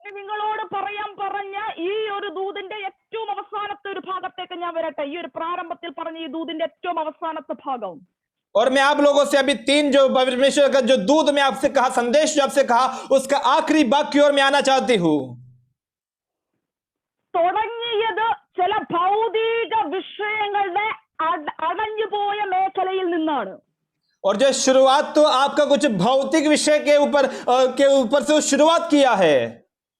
Speaker 1: നിങ്ങളോട് പറയാൻ പറഞ്ഞ ഈ ഒരു ദൂതിന്റെ ഏറ്റവും അവസാനത്തെ ഒരു ഭാഗത്തേക്ക് ഞാൻ വരട്ടെ. ഈ ഒരു പ്രാരംഭത്തിൽ പറഞ്ഞ ഈ ദൂതിന്റെ ഏറ്റവും അവസാനത്തെ ഭാഗം.
Speaker 2: और मैं आप लोगों से अभी 3 जो परमेश्वर का जो दूध में आपसे कहा, संदेश जो आपसे कहा, उसका आखिरी भाग की ओर मैं आना चाहती हूँ।
Speaker 1: തുടങ്ങിയത് ചില ഭൗതിക വിഷയങ്ങളുടെ അടഞ്ഞുപോയ മേഖലയിൽ നിന്നാണ്.
Speaker 2: और जो शुरुआत तो आपका कुछ भौतिक विषय के ऊपर से शुरुआत किया है।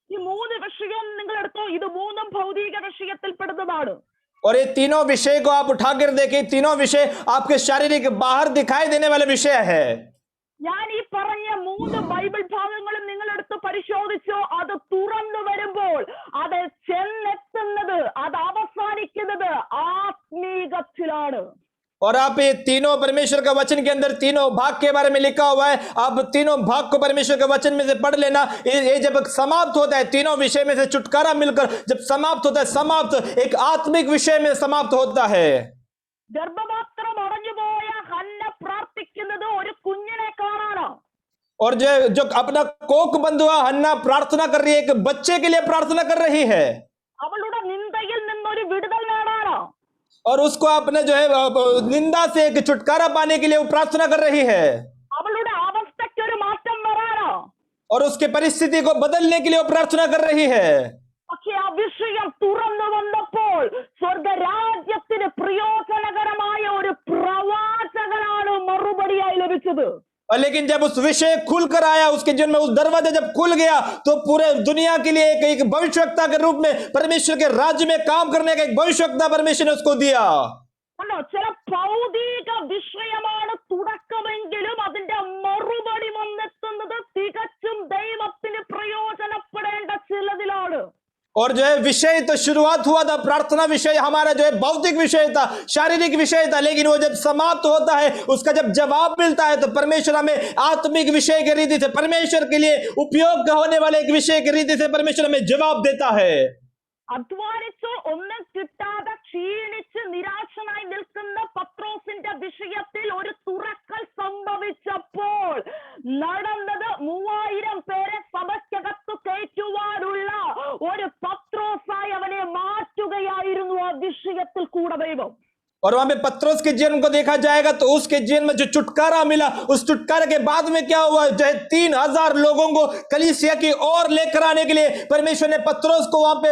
Speaker 1: ഈ മൂന്ന് വിഷയം നിങ്ങൾ എടുത്തോ, ഇത് മൂന്നും ഭൗതിക വിഷയത്തിൽ പെടുന്നതാണ്.
Speaker 2: और ये तीनों विषय को आप उठाकर देखें, तीनों विषय आपके शारीरिक बाहर दिखाई देने वाले विषय है।
Speaker 1: ഞാൻ ഈ പറഞ്ഞ 3 ബൈബിൾ ഭാഗങ്ങളും നിങ്ങൾ എടുത്ത് പരിശോധിച്ചോ, അത് തുറന്നു വരുമ്പോൾ അത് ചെന്നെത്തുന്നത്, അത് അവസാനിക്കുന്നത് ആത്മീകത്തിലാണ്.
Speaker 2: और आप ये तीनों परमेश्वर का वचन के अंदर तीनों भाग के बारे में लिखा हुआ है, आप तीनों भाग को परमेश्वर के वचन में से पढ़ लेना। ये जब समाप्त होता है, तीनों विषय में से छुटकारा मिलकर जब समाप्त होता है, समाप्त एक आत्मिक विषय में समाप्त होता है।
Speaker 1: ഗർഭപാത്രം അടഞ്ഞുപോയ ഹന്ന പ്രാർത്ഥിക്കുന്നത് ഒരു കുഞ്ഞിനെ കാണാനോ?
Speaker 2: और जो अपना कोक बंद हुआ हन्ना प्रार्थना कर रही है, एक बच्चे के लिए प्रार्थना कर रही है।
Speaker 1: അവളുടെ നിന്ദയിൽ നിന്നൊരു വിടുതൽ നേടാനോ?
Speaker 2: और उसको अपने जो है निंदा से एक छुटकारा पाने के लिए वो प्रार्थना कर रही है।
Speaker 1: അവളുടെ അവസ്ഥയ്ക്ക് ഒരു മാറ്റം വരാനോ?
Speaker 2: और उसके परिस्थिति को बदलने के लिए वो प्रार्थना कर रही है।
Speaker 1: പക്ഷെ ആ വിഷയം തുറന്നു വന്നപ്പോൾ സ്വർഗരാജ്യത്തിന് പ്രയോജനകരമായ ഒരു പ്രവാചകനാണ് മറുപടിയായി ലഭിച്ചത്.
Speaker 2: और लेकिन जब उस विषय खुलकर आया उसके जीवन में, उस दरवाजा जब खुल गया तो पूरे दुनिया के लिए एक भविष्यवक्ता के रूप में परमेश्वर के राज्य में काम करने का एक भविष्यवक्ता परमेश्वर ने उसको दिया।
Speaker 1: കണ്ടോ, ചില ഭൗതിക വിഷയമാണ് തുടക്കമെങ്കിലും അതിന്റെ മറുപടി വന്നെത്തുന്നത് തികച്ചും ദൈവത്തിന് പ്രയോജനപ്പെടേണ്ട ചിലതിലാണ്.
Speaker 2: और जो है विषय तो शुरुआत हुआ था, प्रार्थना विषय हमारा जो है भौतिक विषय था, शारीरिक विषय था, लेकिन वो जब समाप्त होता है, उसका जब जवाब मिलता है तो परमेश्वर हमें आत्मिक विषय की रीति से, परमेश्वर के लिए उपयोग होने वाले एक विषय की रीति से परमेश्वर हमें जवाब देता है।
Speaker 1: അധ്വാനിച്ച് ഒന്നും കിട്ടാതെ ക്ഷീണിച്ച് നിരാശനായി നിൽക്കുന്ന പത്രോസിന്റെ വിഷയത്തിൽ ഒരു തുറക്കൽ സംഭവിച്ചപ്പോൾ നടന്നത് 3000 പേരെ സഭയ്ക്കകത്ത് കയറ്റുവാനുള്ള ഒരു പത്രോസായി അവനെ മാറ്റുകയായിരുന്നു ആ വിഷയത്തിൽ കൂടെ ദൈവം.
Speaker 2: और वहां पे पत्रोस के जीवन को देखा जाएगा तो उसके जीवन में जो छुटकारा मिला, उस छुटकारे के बाद में क्या हुआ, जो है 3000 लोगों को कलीसिया की ओर लेकर आने के लिए परमेश्वर ने पत्रोस को वहां पे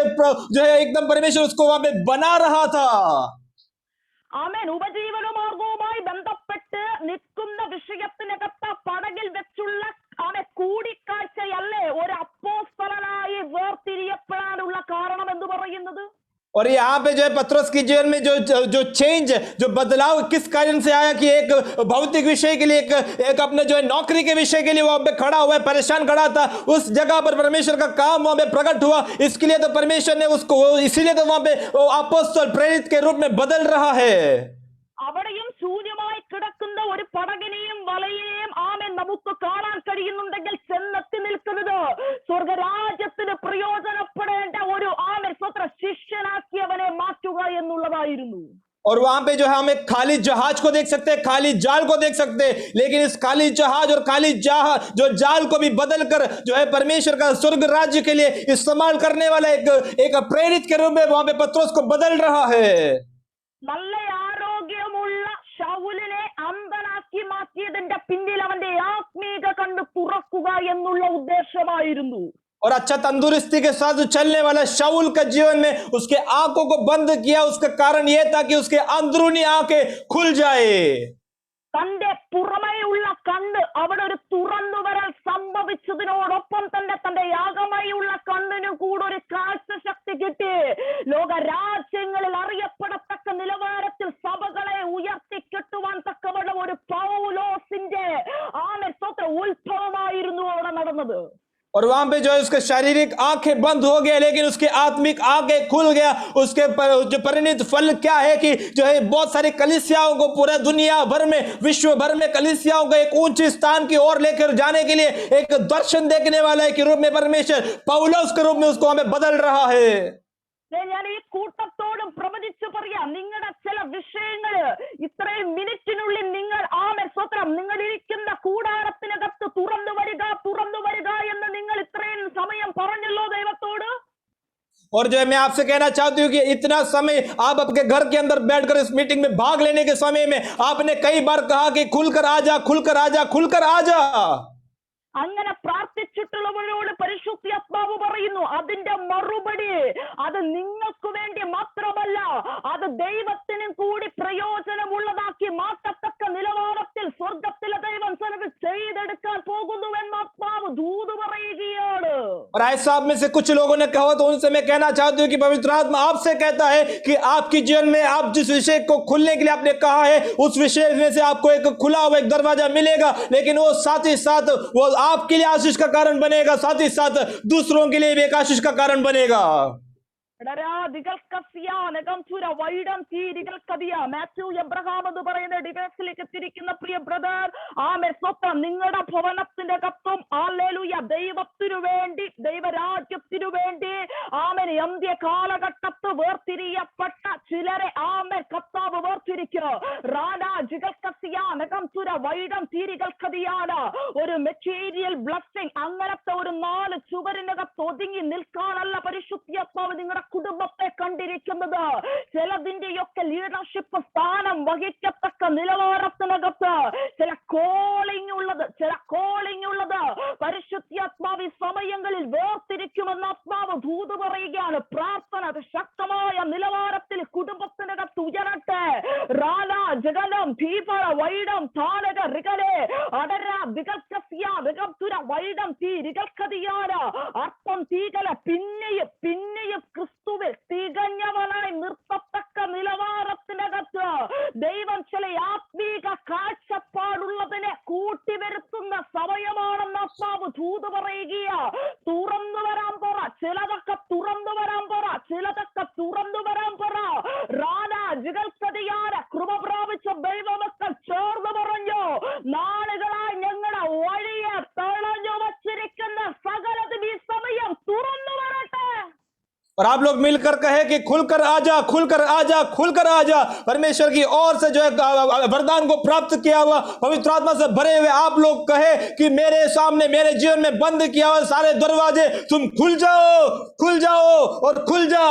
Speaker 2: जो है एकदम परमेश्वर उसको वहां पे बना रहा था।
Speaker 1: ആമേൻ. ഉപജീവനമാർഗവുമായി ബന്ധപ്പെട്ട് നിൽക്കുന്ന വിഷയത്തിനകത്ത് പടകിൽ വെച്ചുള്ള കൂടിക്കാഴ്ചയല്ലേ ഒരു അപ്പോസ്തലനായി വേർതിരിയപ്പെടാനുള്ള കാരണം എന്ന് പറയുന്നത്?
Speaker 2: और यहाँ पे जो है पत्रोस की जीवन में जो चेंज, जो बदलाव किस कारण से आया कि एक भौतिक विषय के लिए एक अपने जो है नौकरी के विषय के लिए वहां पे खड़ा हुआ है, परेशान खड़ा था, उस जगह पर परमेश्वर का काम वहां पे प्रकट हुआ। इसके लिए तो परमेश्वर ने उसको, इसीलिए तो वहां पे अपोस्तल प्रेरित के रूप में बदल रहा है।
Speaker 1: അവിടെയും ശൂന്യമായി കിടക്കുന്ന ഒരു പടകിനെയും വലയെയും ആമേൻ നമുക്ക് കാണാൻ കഴിയുന്നുണ്ടെങ്കിൽ ചെന്നെത്തി നിൽക്കുന്നത് സ്വർഗരാജ്യത്തിന് പ്രയോജനപ്പെടേണ്ട ഒരു ആമേൻ സ്വത്ര ശിഷ്യനാക്കിയവനെ മാറ്റുക എന്നുള്ളതായിരുന്നു.
Speaker 2: और वहां पे जो है हम एक खाली जहाज को देख सकते हैं, खाली जाल को देख सकते हैं, लेकिन इस खाली जहाज और खाली जो जाल को भी बदल कर जो है परमेश्वर का स्वर्ग राज्य के लिए इस्तेमाल करने वाला एक प्रेरित के रूप में वहां पे पत्रोस को बदल रहा है।
Speaker 1: നല്ല ആരോഗ്യമുള്ള ശൗലിനെ അന്ധനാക്കി മാറ്റിയതിന്റെ പിന്നിൽ അവന്റെ ആത്മീക കണ്ണ് തുറക്കുക എന്നുള്ള ഉദ്ദേശമായിരുന്നു.
Speaker 2: और अच्छा तंदुरुस्ती के साथ चलने वाला शाऊल का जीवन में उसके आंखों को बंद किया, उसका कारण यह था कि उसके अंदरूनी आंखें खुल जाए।
Speaker 1: തന്റെ പുറമേയുള്ള കണ്ണ് അവിടെ ഒരു തുറന്നു വരൽ സംഭവിച്ചതിനോടൊപ്പം തന്നെ തന്റെ യാഗമായുള്ള കണ്ണിന് കൂടെ ഒരു കാഴ്ച ശക്തി കിട്ടി. ലോക രാജ്യങ്ങളിൽ അറിയപ്പെടത്തക്ക നിലവാരത്തിൽ സഭകളെ ഉയർത്തിക്കെട്ടുവാൻ തക്കവണ്ണം ഒരു പൗലോസിന്റെ ഉത്ഭവമായിരുന്നു അവിടെ നടന്നത്.
Speaker 2: और वहां पे जो है उसके शारीरिक आंखें बंद हो गया, लेकिन उसके आत्मिक आंखें खुल गया। उसके जो परिणित फल क्या है कि जो है बहुत सारी कलीसियाओं को पूरा दुनिया भर में, विश्व भर में कलीसियाओं को एक ऊंचे स्थान की ओर लेकर जाने के लिए एक दर्शन देखने वाला है के रूप में परमेश्वर पौलुस के रूप में उसको हमें बदल रहा है।
Speaker 1: ഞാൻ ഈ കൂട്ടത്തോടും പ്രവചിച്ചു പറയാം, നിങ്ങളുടെ ചില വിഷയങ്ങള് ഇത്രയും മിനിറ്റിനുള്ളിൽ നിങ്ങൾ സ്വത്രം നിങ്ങൾ ഇരിക്കുന്ന കൂടാരത്തിനകത്ത് തുറന്നു വരിക എന്ന് നിങ്ങൾ ഇത്രയും സമയം പറഞ്ഞല്ലോ ദൈവത്തോട്.
Speaker 2: और जो है मैं आपसे कहना चाहती हूँ कि इतना समय आप आपके घर के अंदर बैठकर इस मीटिंग में भाग लेने के समय में आपने कई बार कहा कि खुलकर आजा, खुलकर आजा, खुलकर आजा।
Speaker 1: അങ്ങനെ പ്രാർത്ഥിച്ചിട്ടുള്ളവരോട് പരിശുദ്ധാത്മാവ് പറയുന്നു, അതിന്റെ മറുപടി അത് നിങ്ങൾക്ക് വേണ്ടി മാത്രമല്ല, അത് ദൈവത്തിനും കൂടി പ്രയോജനമുള്ളതാക്കി മാറ്റത്തക്ക നിലവാരത്തിൽ സ്വർഗത്തിലെ ദൈവം ചെയ്തെടുക്കാൻ പോകുന്നുവെന്ന് ആത്മാവ് ദൂത് പറയുകയാണ്.
Speaker 2: और और ऐसा आप में से कुछ लोगों ने कहा तो उनसे मैं कहना चाहती हूं कि पवित्र आत्मा आपसे कहता है कि आपके जीवन में आप जिस विषय को खुलने के लिए आपने कहा है उस विषय में से आपको एक खुला हुआ एक दरवाजा मिलेगा, लेकिन वो साथ ही साथ वो आपके लिए आशीष का कारण बनेगा, साथ ही साथ दूसरों के लिए भी एक आशीष का कारण बनेगा।
Speaker 1: മാത്യു എബ്രഹാം എന്ന് പറയുന്ന ഡിവൈസിലേക്ക് എത്തിയിരിക്കുന്ന പ്രിയ ബ്രദർ, ആമേൻ സ്വന്തം നിങ്ങളുടെ ഭവനത്തിന്റെ കത്തും ഹല്ലേലൂയ ദൈവത്തിനു വേണ്ടി ദൈവരാജ്യത്തിനു വേണ്ടി ആമേൻ അന്ത്യ കാലഘട്ടത്ത് വേർതിരിയപ്പെട്ട ചിലരെ ആമേൻ കർത്താവ് വേർതിരിക്കുക. വൈഡം തീരികൾക്കതിയാണ് ഒരു മെറ്റീരിയൽ ബ്ലസ്സിംഗ്. അങ്ങനത്തെ ഒരു 4 ചുവരിനകത്ത് ഒതുങ്ങി നിൽക്കാനല്ല പരിശുദ്ധാത്മാവ് നിങ്ങളുടെ കുടുംബത്തെ കണ്ടിരിക്കുന്നത്. ചിലതിന്റെയൊക്കെ ലീഡർഷിപ്പ് സ്ഥാനം വഹിക്കത്തക്ക നിലവാരത്തിനകത്ത് ചില കോളിംഗ് ഉള്ളത് പരിശുദ്ധാത്മാവ് ഈ സമയങ്ങളിൽ വേർതിരിക്കുമെന്ന് ആത്മാവ് ദൂത് പറയുകയാണ്. പ്രാർത്ഥന ശക്തമായ നിലവാരത്തിൽ കുടുംബത്തിനകത്ത് ഉയരട്ടെ. റാല ജഗലം ദീപ വൈഡം താലക റികലെ അടര ദിഗൽക്കസ്യ ദിഗംതുര വൈഡം തീ റികൽക്കതിയാര അർത്ഥം തീകല പിന്നെയും ക്രിസ്തുവിൽ തികഞ്ഞവനായി നിർത്തത്തക്ക നിലവാരത്തിനകത്ത് ദൈവം ചില ആത്മീക കാഴ്ചപ്പാടുള്ളതിനെ കൂട്ടിവരുത്തുന്ന സമയമാണെന്ന് ആത്മാവ് ദൂത് പറയുക. തുറന്നു വരാൻ പറ, ചിലതൊക്കെ തുറന്നു വരാൻ പറ, ചിലതൊക്കെ തുറന്നു വരാൻ പറ. റാന ജിഗൽക്കതിയാര കൃപ പ്രാപിച്ച ദൈവമക്കൾ ചേർന്ന് പറഞ്ഞു, നാളുകളായി ഞങ്ങളുടെ വഴിയെ തളഞ്ഞു വച്ചിരിക്കുന്ന സകലതും ഈ സമയം തുറന്നു വരട്ടെ.
Speaker 2: और आप लोग मिलकर कहे कि खुलकर आजा, खुलकर आजा, खुलकर आजा। परमेश्वर की ओर से जो है वरदान को प्राप्त किया हुआ पवित्र आत्मा से भरे हुए आप लोग कहे कि मेरे सामने मेरे जीवन में बंद किया हुआ सारे दरवाजे तुम खुल जाओ और खुल जा।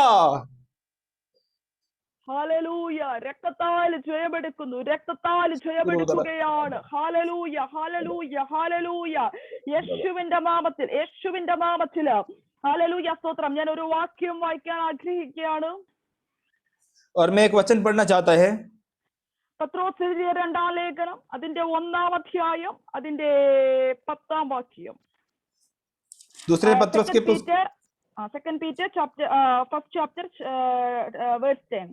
Speaker 1: ഹല്ലേലൂയ. രക്തത്താൽ ജയമെടുക്കുന്നു, രക്തത്താൽ ജയമെടുക്കുകയാണ്. Hallelujah, hallelujah, hallelujah. യേശുവിന്റെ നാമത്തിൽ ഹല്ലേലൂയ സ്തോത്രം. ഞാൻ ഒരു വാക്യം വായിക്കാൻ ആഗ്രഹിക്കുകയാണ്.
Speaker 2: और मैं एक वचन पढ़ना चाहता है
Speaker 1: പത്രോസ് എഴുതിയ 2-ാം ലേഖനം അതിന്റെ 1-ാം അധ്യായം അതിന്റെ 10-ാം വാക്യം.
Speaker 2: दूसरे पत्रोस के
Speaker 1: Second Peter chapter first chapter verse 10.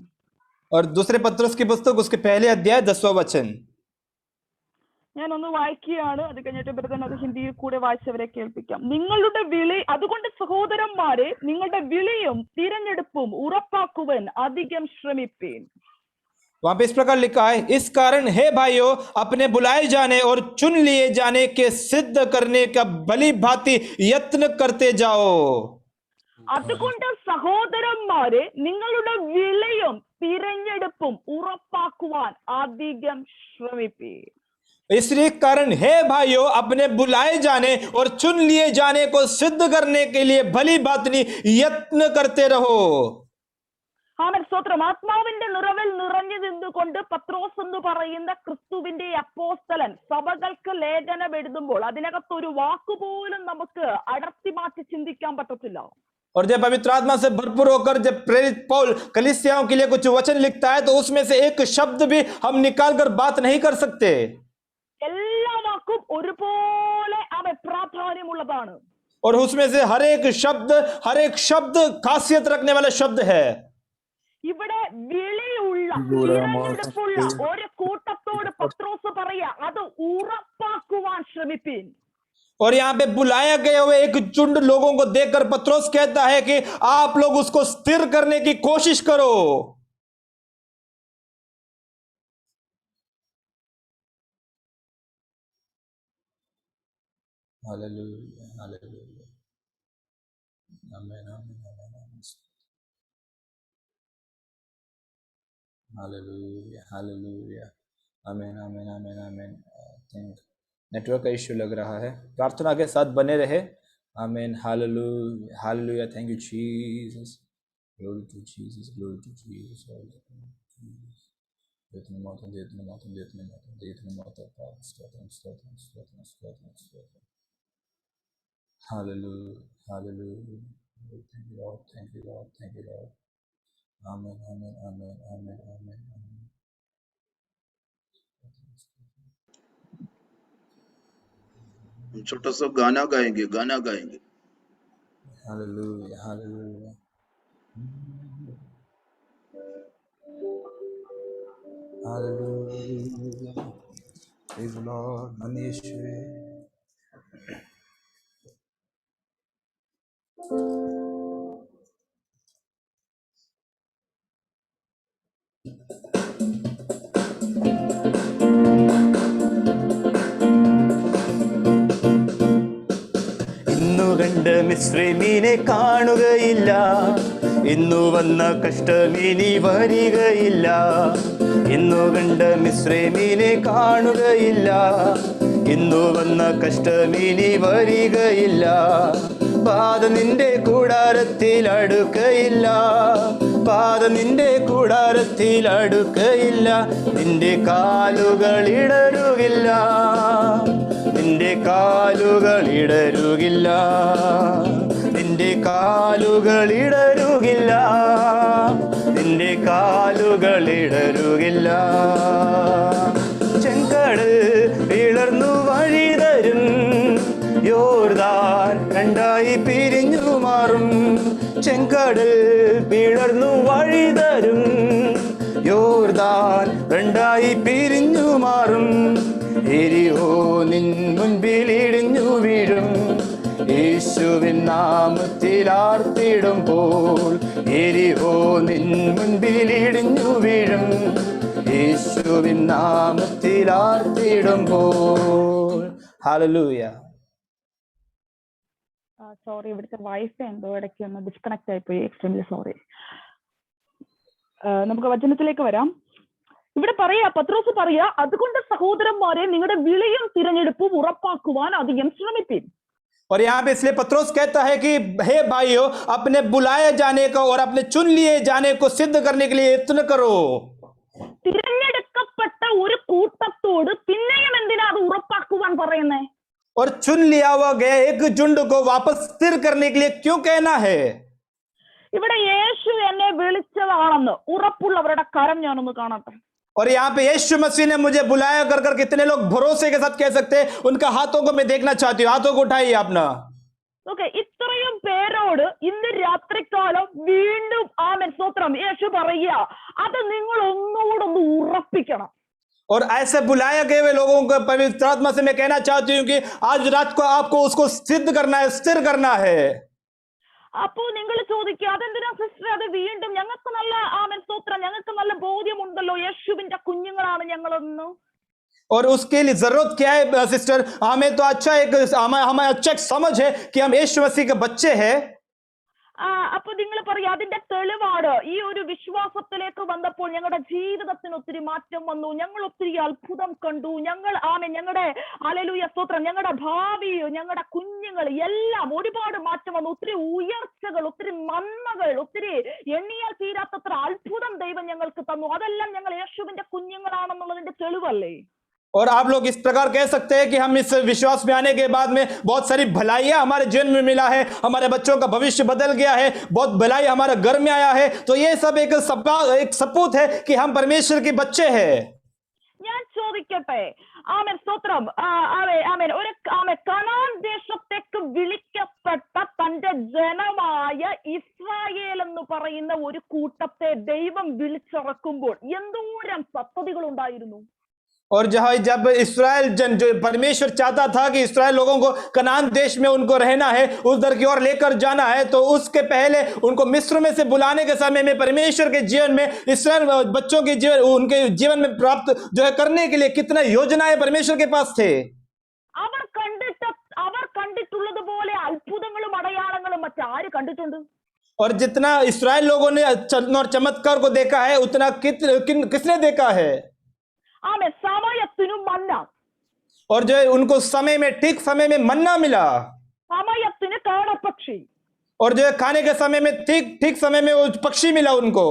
Speaker 2: और दूसरे पत्रोस की पुस्तक उसके पहले अध्याय 10वां वचन.
Speaker 1: ഞാൻ ഒന്ന് വായിക്കുകയാണ്. അത് കഴിഞ്ഞിട്ട് ബ്രദർ അത് ഹിന്ദിയിൽ കൂടെ വായിച്ചവരെ കേൾപ്പിക്കാം. നിങ്ങളുടെ വിളി അതുകൊണ്ട് സഹോദരന്മാരെ നിങ്ങളുടെ വിളിയും തിരഞ്ഞെടുപ്പും ഉറപ്പാക്കുവാൻ അധികം ശ്രമിപ്പീൻ.
Speaker 2: वहां पे इस प्रकार लिखा है, इस कारण हे भाइयों अपने बुलाए जाने और चुन लिए जाने के सिद्ध करने का भली भांति यत्न करते जाओ.
Speaker 1: അതുകൊണ്ട് സഹോദരന്മാരെ നിങ്ങളുടെ വിളിയും തിരഞ്ഞെടുപ്പും ഉറപ്പാക്കുവാൻ അധികം ശ്രമിപ്പീൻ.
Speaker 2: इसलिए कारण हे भाइयों अपने बुलाए जाने और चुन लिए जाने को सिद्ध करने के लिए भली भांति यत्न करते रहो.
Speaker 1: ആമേൻ സ്തോത്രം. ആത്മാവിന്റെ നിറവിൽ നിറഞ്ഞു നിന്നുകൊണ്ട് പത്രോസ് എന്ന് പറയുന്ന ക്രിസ്തുവിന്റെ അപ്പോസ്തലൻ സഭകൾക്ക് ലേഖനം എഴുതുമ്പോൾ അതിനകത്ത് ഒരു വാക്കുപോലും നമുക്ക് അടർത്തി മാറ്റി ചിന്തിക്കാൻ പറ്റത്തില്ല.
Speaker 2: और जब पवित्र आत्मा से भरपूर होकर जब प्रेरित पौल कलीसियाओं के लिए कुछ वचन लिखता है तो उसमें से एक शब्द भी हम निकालकर बात नहीं कर सकते.
Speaker 1: എല്ലാ വാക്കും ഒരുപോലെ അവൻ പ്രാധാന്യമുള്ളതാണ്.
Speaker 2: और उसमें से हर एक शब्द खासियत रखने वाला शब्द है.
Speaker 1: ഇവിടെ വിളിയുള്ള തിരഞ്ഞെടുപ്പുള്ള ഒരു കൂട്ടത്തോട് പത്രോസ് പറയാ, അത് ഉറപ്പാക്കുവാൻ ശ്രമിപ്പീൻ.
Speaker 2: और यहाँ पे बुलाया गए हुए एक झुंड लोगों को देखकर पत्रोस कहता है कि आप लोग उसको स्थिर करने की कोशिश करो. हालेलुया, हालेलुया, आमीन, आमीन, आमीन, हालेलुया, हालेलुया, आमीन, आमीन, आमीन, आमीन. नेटवर्क का इश्यू लग रहा है. प्रार्थना के साथ बने रहे. Amen, hallelujah, hallelujah. Thank you Jesus, glory to Jesus, glory to Jesus. देतने माता hallelujah, hallelujah. Thank you Lord, thank you Lord, thank you Lord. आमीन, आमीन, आमीन, आमीन, आमीन, आमीन.
Speaker 3: हम छोटा सा गाना गाएंगे.
Speaker 2: Hallelujah, hallelujah. Hallelujah. Praise the Lord. നന്ദി യേശുവേ. ഇന്നു കണ്ട് മിസ്രൈമീനെ കാണുകയില്ല, ഇന്നു വന്ന കഷ്ടമീനി വരികയില്ല. ഇന്നു കണ്ട് മിസ്രൈമീനെ കാണുകയില്ല, ഇന്നു വന്ന കഷ്ടമീനി വരികയില്ല. ബാധ നിന്റെ കൂടാരത്തിൽ അടുക്കയില്ല, ബാധ നിന്റെ കൂടാരത്തിൽ അടുക്കയില്ല. നിന്റെ കാലുകൾ ഇടരുകില്ല, നിന്റെ കാലുകൾ ഇടരുകില്ല, നിന്റെ കാലുകൾ ഇടരുകില്ല, നിന്റെ കാലുകൾ ഇടരുകില്ല. ചെങ്കടൽ പിളർന്നു വഴി തരും, യോർദാൻ രണ്ടായി പിരിഞ്ഞു മാറും. ചെങ്കടൽ പിളർന്നു വഴി തരും, യോർദാൻ രണ്ടായി പിരിഞ്ഞു മാറും. എരിഹോ നിൻ മുൻപിൽ ഇടിഞ്ഞു വീഴും, യേശുവിൻ നാമത്തിൽ ആർത്തിടുമ്പോൾ. എരിഹോ നിൻ മുൻപിൽ ഇടിഞ്ഞു വീഴും, യേശുവിൻ നാമത്തിൽ ആർത്തിടുമ്പോൾ. ഹല്ലേലൂയ.
Speaker 1: സോറി, ഇവിടുത്തെ വൈഫൈ എന്തോ ഇടയ്ക്ക് ഒന്ന് ഡിസ്കണക്ട് ആയിപ്പോയി. Extremely sorry. നമുക്ക് വചനത്തിലേക്ക് വരാം. ഇവിടെ പറയാ, പത്രോസ് പറയാ, അതുകൊണ്ട് സഹോദരന്മാരെ നിങ്ങളുടെ വിളിയും തിരഞ്ഞെടുപ്പും ഉറപ്പാക്കുവാൻ അധികം ശ്രമിപ്പിൻ.
Speaker 2: और यहाँ पे इसलिए पत्रोस कहता है कि हे भाइयों, अपने बुलाए जाने को और अपने चुन लिए जाने को सिद्ध करने के लिए यत्न करो.
Speaker 1: തിരഞ്ഞെടുക്കപ്പെട്ട ഒരു കൂട്ടത്തോട് പിന്നെയും എന്തിനാ അത് ഉറപ്പാക്കുവാൻ പറയുന്നേ?
Speaker 2: और चुन लिया हुआ गया एक झुंड को वापस स्थिर करने के लिए क्यों कहना है?
Speaker 1: ഇവിടെ യേശു എന്നെ വിളിച്ചതാണെന്ന് ഉറപ്പുള്ളവരുടെ കരം ഞാനൊന്ന് കാണട്ടെ.
Speaker 2: और यहाँ पे यीशु मसीह ने मुझे बुलाया कर कर कितने लोग भरोसे के साथ कह सकते हैं? उनका हाथों को मैं देखना चाहती हूँ. हाथों को उठाइए अपना.
Speaker 1: ഓക്കെ, ഇത്രയും പേരോട് ഇന്ന് രാത്രികാലം വീണ്ടും ആമേൻ സ്തോത്രം യേശു പറയുക, അത് നിങ്ങൾ ഒന്നുകൂടെ ഒന്ന് ഉറപ്പിക്കണം.
Speaker 2: और ऐसे बुलाया गए हुए लोगों को पवित्र आत्मा से मैं कहना चाहती हूँ कि आज रात को आपको उसको सिद्ध करना है, स्थिर करना है.
Speaker 1: അപ്പോ നിങ്ങൾ ചോദിക്കുക, അതെന്തിനാ സിസ്റ്റർ അത് വീണ്ടും? ഞങ്ങൾക്ക് നല്ല ആമേൻ സ്തോത്രം, ഞങ്ങൾക്ക് നല്ല ബോധ്യമുണ്ടല്ലോ യേശുവിന്റെ കുഞ്ഞുങ്ങളാണ് ഞങ്ങളൊന്നും.
Speaker 2: और उसके लिए जरूरत क्या है सिस्टर? हमें तो अच्छा एक हमें अच्छा एक समझ है कि हम यीशु मसीह के बच्चे हैं.
Speaker 1: അപ്പൊ നിങ്ങൾ പറയാ, അതിന്റെ തെളിവാണ് ഈ ഒരു വിശ്വാസത്തിലേക്ക് വന്നപ്പോൾ ഞങ്ങളുടെ ജീവിതത്തിന് ഒത്തിരി മാറ്റം വന്നു, ഞങ്ങൾ ഒത്തിരി അത്ഭുതം കണ്ടു, ഞങ്ങൾ ഞങ്ങളുടെ ഹല്ലേലൂയ സ്തോത്രം, ഞങ്ങളുടെ ഭാവി, ഞങ്ങളുടെ കുഞ്ഞുങ്ങൾ എല്ലാം ഒരുപാട് മാറ്റം വന്നു, ഒത്തിരി ഉയർച്ചകൾ, ഒത്തിരി നന്മകൾ, ഒത്തിരി എണ്ണിയാൽ തീരാത്തത്ര അത്ഭുതം ദൈവം ഞങ്ങൾക്ക് തന്നു. അതെല്ലാം ഞങ്ങൾ യേശുവിന്റെ കുഞ്ഞുങ്ങളാണെന്നുള്ളതിന്റെ തെളിവല്ലേ?
Speaker 2: और आप लोग इस प्रकार कह सकते हैं कि हम इस विश्वास में आने के बाद में बहुत सारी भलाइयां हमारे जीवन में मिला है, हमारे बच्चों का भविष्य बदल गया है, बहुत भलाई हमारे घर में आया है. तो ये सब एक सबूत है कि हम परमेश्वर के बच्चे हैं.
Speaker 1: ഞാൻ ചോദിക്കട്ടെ, ആമേൻ സ്തോത്രം, ആമേൻ ഒരു കനാൻ ദേശത്തേക്ക് വിളിക്കപ്പെട്ട തന്റെ ജനമായ ഇസ്രായേൽ എന്ന് പറയുന്ന ഒരു കൂട്ടത്തെ ദൈവം വിളിച്ചിറക്കുമ്പോൾ എന്തോരം പദ്ധതികൾ ഉണ്ടായിരുന്നു.
Speaker 2: और जब इस्राएल जो परमेश्वर चाहता था कि इस्राएल लोगों को कनान देश में उनको रहना है, उस दर की ओर लेकर जाना है, तो उसके पहले उनको मिस्र में से बुलाने के समय में परमेश्वर के जीवन में इस्राएल बच्चों के जीवन, उनके जीवन में प्राप्त जो है करने के लिए कितना योजनाएं परमेश्वर के पास थे.
Speaker 1: അവർ കണ്ടിട്ടുള്ളതുപോലെ അത്ഭുതങ്ങളും അടയാളങ്ങളും മറ്റാര് കണ്ടിട്ടുണ്ട്?
Speaker 2: और जितना इस्राएल लोगों ने चमत्कार को देखा है, उतना किसने देखा है?
Speaker 1: ആമേൻ സമയത്തിനും മന്ന.
Speaker 2: और जो उनको समय में ठीक समय में मन्ना मिला,
Speaker 1: സമയത്തിന് കാടപ്പക്ഷി.
Speaker 2: और जो खाने के समय में ठीक समय में वो पक्षी मिला उनको.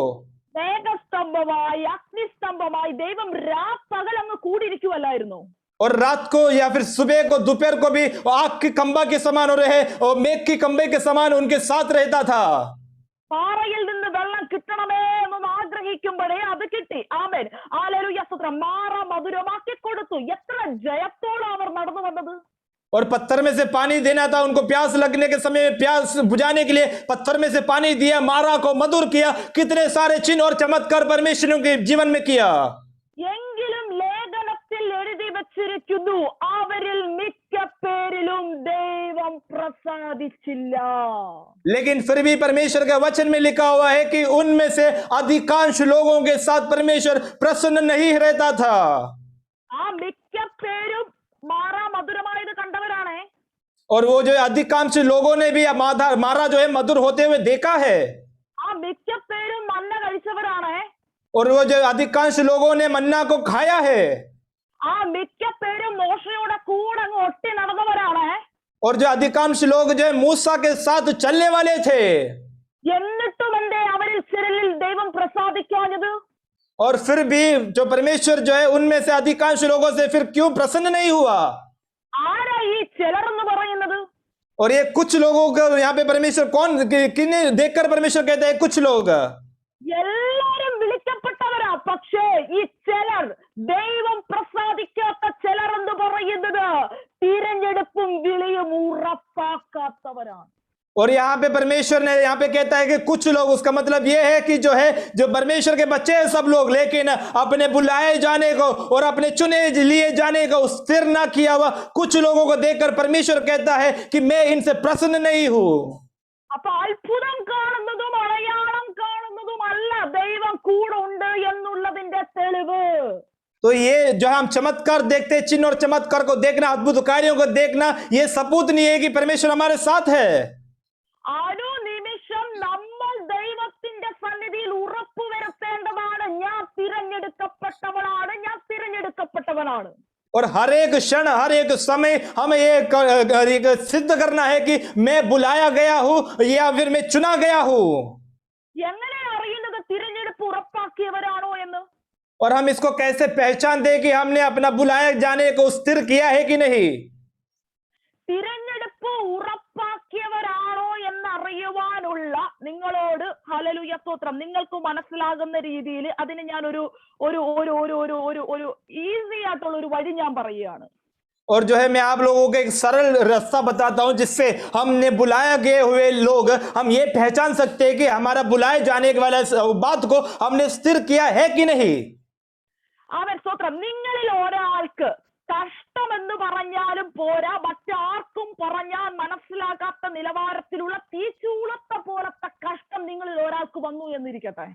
Speaker 1: മേഘസ്തംഭമായി അഗ്നിസ്തംഭമായി ദൈവം രാപ്പകൽ അങ്ങ് കൂടിയിരിക്കുവല്ലായിരുന്നു.
Speaker 2: और रात को या फिर सुबह को दोपहर को भी आग की खंबा के समान हो रहे और मेघ की खंबे के समान उनके साथ रहता था.
Speaker 1: പാറയിൽ നിന്ന് വെള്ളം കിട്ടണമേ എന്ന് ആഗ്രഹിക്കുമ്പോഴേ അത് കിട്ടി. ആമേൻ ഹല്ലേലൂയ സ്തോത്രം. മാറ മധുരമാക്കി കൊടുത്തു. എത്ര ജയത്തോടെ അവർ നടന്നു വന്നത്.
Speaker 2: और पत्थर में से पानी देना था उनको, प्यास लगने के समय में प्यास बुझाने के लिए पत्थर में से पानी दिया, मारा को मधुर किया, कितने सारे चिन्ह और चमत्कार परमेश्वर के जीवन में किया।
Speaker 1: എങ്കിലും ലേഖനത്തിൽ എഴുതി വച്ചിരിക്കുന്നു, അവരിൽ മിക്ക പേരിലും ദൈവം പ്രസാദിച്ചില്ല.
Speaker 2: लेकिन फिर भी परमेश्वर के वचन में लिखा हुआ है कि उनमें से अधिकांश लोगों के साथ परमेश्वर प्रसन्न नहीं रहता था।
Speaker 1: ആ മിക്ക പേരും മാറാ മധുരമായത് കണ്ടവരാണേ.
Speaker 2: और वो जो अधिकांश लोगों ने भी मारा जो है मधुर होते हुए देखा है।
Speaker 1: ആ മിക്ക പേരും മന്ന കഴിച്ചവരാണേ.
Speaker 2: और वो जो अधिकांश लोगों ने मन्ना को खाया है।
Speaker 1: ആ മിക്ക പേരും മോശയുടെ കൂടെ അങ്ങ് ഒട്ടി നടന്നവരാണേ.
Speaker 2: और जो अधिकांश लोग जो है मूसा के साथ चलने वाले थे।
Speaker 1: എന്നിട്ടും എന്തേ അവരിൽ ചിലരിൽ ദൈവം പ്രസാദിക്കാഞ്ഞത്?
Speaker 2: और फिर भी जो परमेश्वर जो है उनमें से अधिकांश लोगों से फिर क्यों प्रसन्न नहीं हुआ?
Speaker 1: ആരാ ഈ ചിലരെന്ന് പറയുന്നത്?
Speaker 2: और ये कुछ लोगों को यहाँ पे परमेश्वर किन्हें देखकर परमेश्वर कहते हैं कुछ लोग?
Speaker 1: എല്ലാരും വിളിക്കപ്പെട്ടവരാ. പക്ഷേ ഈ ചിലർ, ദൈവം പ്രസാദിക്കാത്ത ചിലർ എന്ന് പറയുന്നത് തിരഞ്ഞെടുപ്പും വിളിയും ഉറപ്പാക്കാത്തവരാണ്.
Speaker 2: और यहाँ पे परमेश्वर ने यहाँ पे कहता है कि कुछ लोग, उसका मतलब ये है कि जो है जो परमेश्वर के बच्चे हैं सब लोग, लेकिन अपने बुलाए जाने को और अपने चुने लिए जाने को स्थिर ना किया हुआ कुछ लोगों को देखकर परमेश्वर कहता है कि मैं इनसे प्रसन्न नहीं हूं।
Speaker 1: അപ്പൊ അത്ഭുതം കാണുന്നതും അടയാളം കാണുന്നതും അല്ല ദൈവം കൂടെ ഉണ്ട് എന്നുള്ളതിന്റെ തെളിവ്.
Speaker 2: तो ये जो हम चमत्कार देखते हैं, चिन्ह और चमत्कार को देखना, अद्भुत कार्यों को देखना, ये सबूत नहीं है कि परमेश्वर हमारे साथ है।
Speaker 1: അനുനിമിഷം നമ്മൾ ദൈവത്തിന്റെ സന്നിധിയിൽ ഉറപ്പ് വരുത്തേണ്ടതാണ്, ഞാൻ തിരഞ്ഞെടുക്കപ്പെട്ടവനാണ്, ഞാൻ തിരഞ്ഞെടുക്കപ്പെട്ടവനാണ്.
Speaker 2: और हर एक क्षण, हर एक समय हमें ये सिद्ध करना है कि मैं बुलाया गया हूं या फिर मैं चुना गया हूं.
Speaker 1: എങ്ങനെ അറിയുന്നത് തിരഞ്ഞെടുപ്പ് ഉറപ്പാക്കിയവരാണോ എന്ന്?
Speaker 2: और हम इसको कैसे पहचान दे कि हमने अपना बुलाए जाने को स्थिर किया है कि नहीं?
Speaker 1: തിരഞ്ഞെടുപ്പ് ഉറപ്പാക്കിയവരാണോ എന്നറിയുവാനുള്ള നിങ്ങളോട് ഹല്ലേലൂയ സ്തോത്രം, നിങ്ങൾക്ക് മനസ്സിലാകുന്ന രീതിയിൽ അതിന് ഞാൻ ഒരു ഒരു ഒരു ഒരു ഒരു ഒരു ഒരു ഈസി ആയിട്ടുള്ള ഒരു വഴി ഞാൻ പറയുകയാണ്.
Speaker 2: और जो है मैं आप लोगों को एक सरल रास्ता बताता हूं जिससे हमने बुलाया गए हुए लोग हम ये पहचान सकते हैं कि हमारा बुलाए जाने वाला बात को हमने स्थिर किया है कि नहीं.
Speaker 1: ആമേൻ സ്തോത്രം. നിങ്ങളിൽ ഒരാൾക്ക് കഷ്ടമെന്ന് പറഞ്ഞാലും പോരാ, മറ്റാർക്കും പറഞ്ഞാൽ മനസ്സിലാകാത്ത നിലവാരത്തിലുള്ള തീച്ചൂളത്തെ പോലത്തെ കഷ്ടം നിങ്ങളിൽ ഒരാൾക്ക് വന്നു എന്നിരിക്കട്ടെ.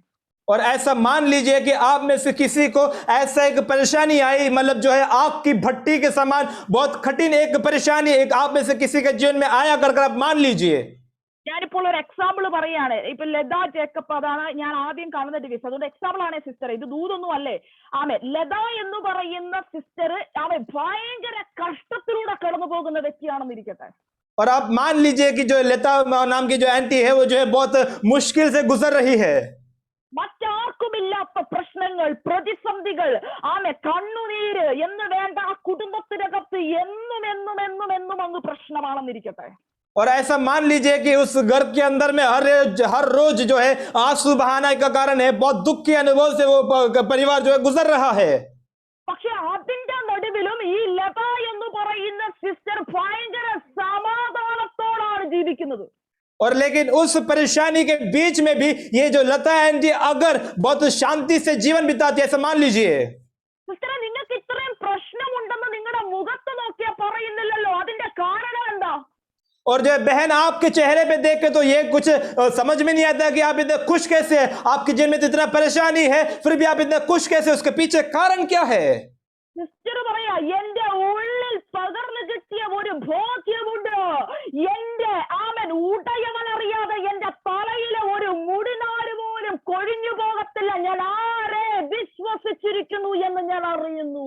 Speaker 2: और ऐसा मान लीजिए कि आप में से किसी को ऐसा एक परेशानी आई, मतलब जो है आग की भट्टी के समान बहुत कठिन एक परेशानी एक आप में से किसी के जीवन में आया कर आप मान लीजिए.
Speaker 1: ഞാനിപ്പോൾ ഒരു എക്സാമ്പിൾ പറയാണ്. ഇപ്പൊ ലത ജേക്കബ്, അതാണ് ഞാൻ ആദ്യം കാണുന്ന ഡിവൈസ്. അതുകൊണ്ട് എക്സാമ്പിൾ ആണ് സിസ്റ്റർ, ഇത് ദൂതൊന്നും അല്ലേ. ആമേ, ലത എന്ന് പറയുന്ന സിസ്റ്റർ ആമേ ഭയങ്കര കഷ്ടത്തിലൂടെ കടന്നു പോകുന്ന വ്യക്തിയാണെന്നിരിക്കട്ടെ.
Speaker 2: और आप मान लीजिए कि जो लता नाम की जो आंटी है वो जो है बहुत मुश्किल से गुजर रही है.
Speaker 1: മറ്റാർക്കുമില്ലാത്ത പ്രശ്നങ്ങൾ, പ്രതിസന്ധികൾ, ആമേ കണ്ണുനീര് എന്ന് വേണ്ട ആ കുടുംബത്തിനകത്ത് എന്നും എന്നും എന്നും എന്നും അങ്ങ് പ്രശ്നമാണെന്നിരിക്കട്ടെ.
Speaker 2: और ऐसा मान लीजिए कि उस घर के अंदर में हर रोज जो है आंसू बहाना का कारण है, बहुत दुख के अनुभव से वो परिवार जो है गुजर रहा है.
Speaker 1: പക്ഷെ അതിന്റെ നടുവിലും ഈ ലത എന്ന് പറയുന്ന സിസ്റ്റർ ഭയങ്കര സമാധാനത്തോടാണ് ജീവിക്കുന്നത്.
Speaker 2: और लेकिन उस परेशानी के बीच में भी ये जो लता आंटी अगर बहुत शांति से जीवन बिताती है, ऐसा मान लीजिए.
Speaker 1: സിസ്റ്ററെ, നിങ്ങൾക്ക് ഇത്രയും പ്രശ്നമുണ്ടെന്ന് നിങ്ങളുടെ മുഖത്ത് നോക്കിയാൽ പറയുന്നില്ലല്ലോ, അതിന്റെ കാരണം എന്താ?
Speaker 2: और जो बहन आपके चेहरे पे देख के तो ये कुछ समझ में नहीं आता कि आप इतने खुश कैसे हैं. आपके जीवन में तो इतना परेशानी है फिर भी आप इतने खुश कैसे, उसके पीछे कारण क्या है?
Speaker 1: സിസ്റ്റർ പറയാ, എന്റെ ഉള്ളിൽ പകർന്നു കിട്ടിയ ഒരു ബോധ്യമുണ്ട്. എന്റെ ആമൻ ഉടയവനറിയാതെ എന്റെ തലയിലെ ഒരു മുടിനാര് പോലും കൊഴിഞ്ഞു പോകത്തില്ല. ഞാൻ ആരെ വിശ്വസിച്ചിരിക്കുന്നു എന്ന് ഞാൻ അറിയുന്നു.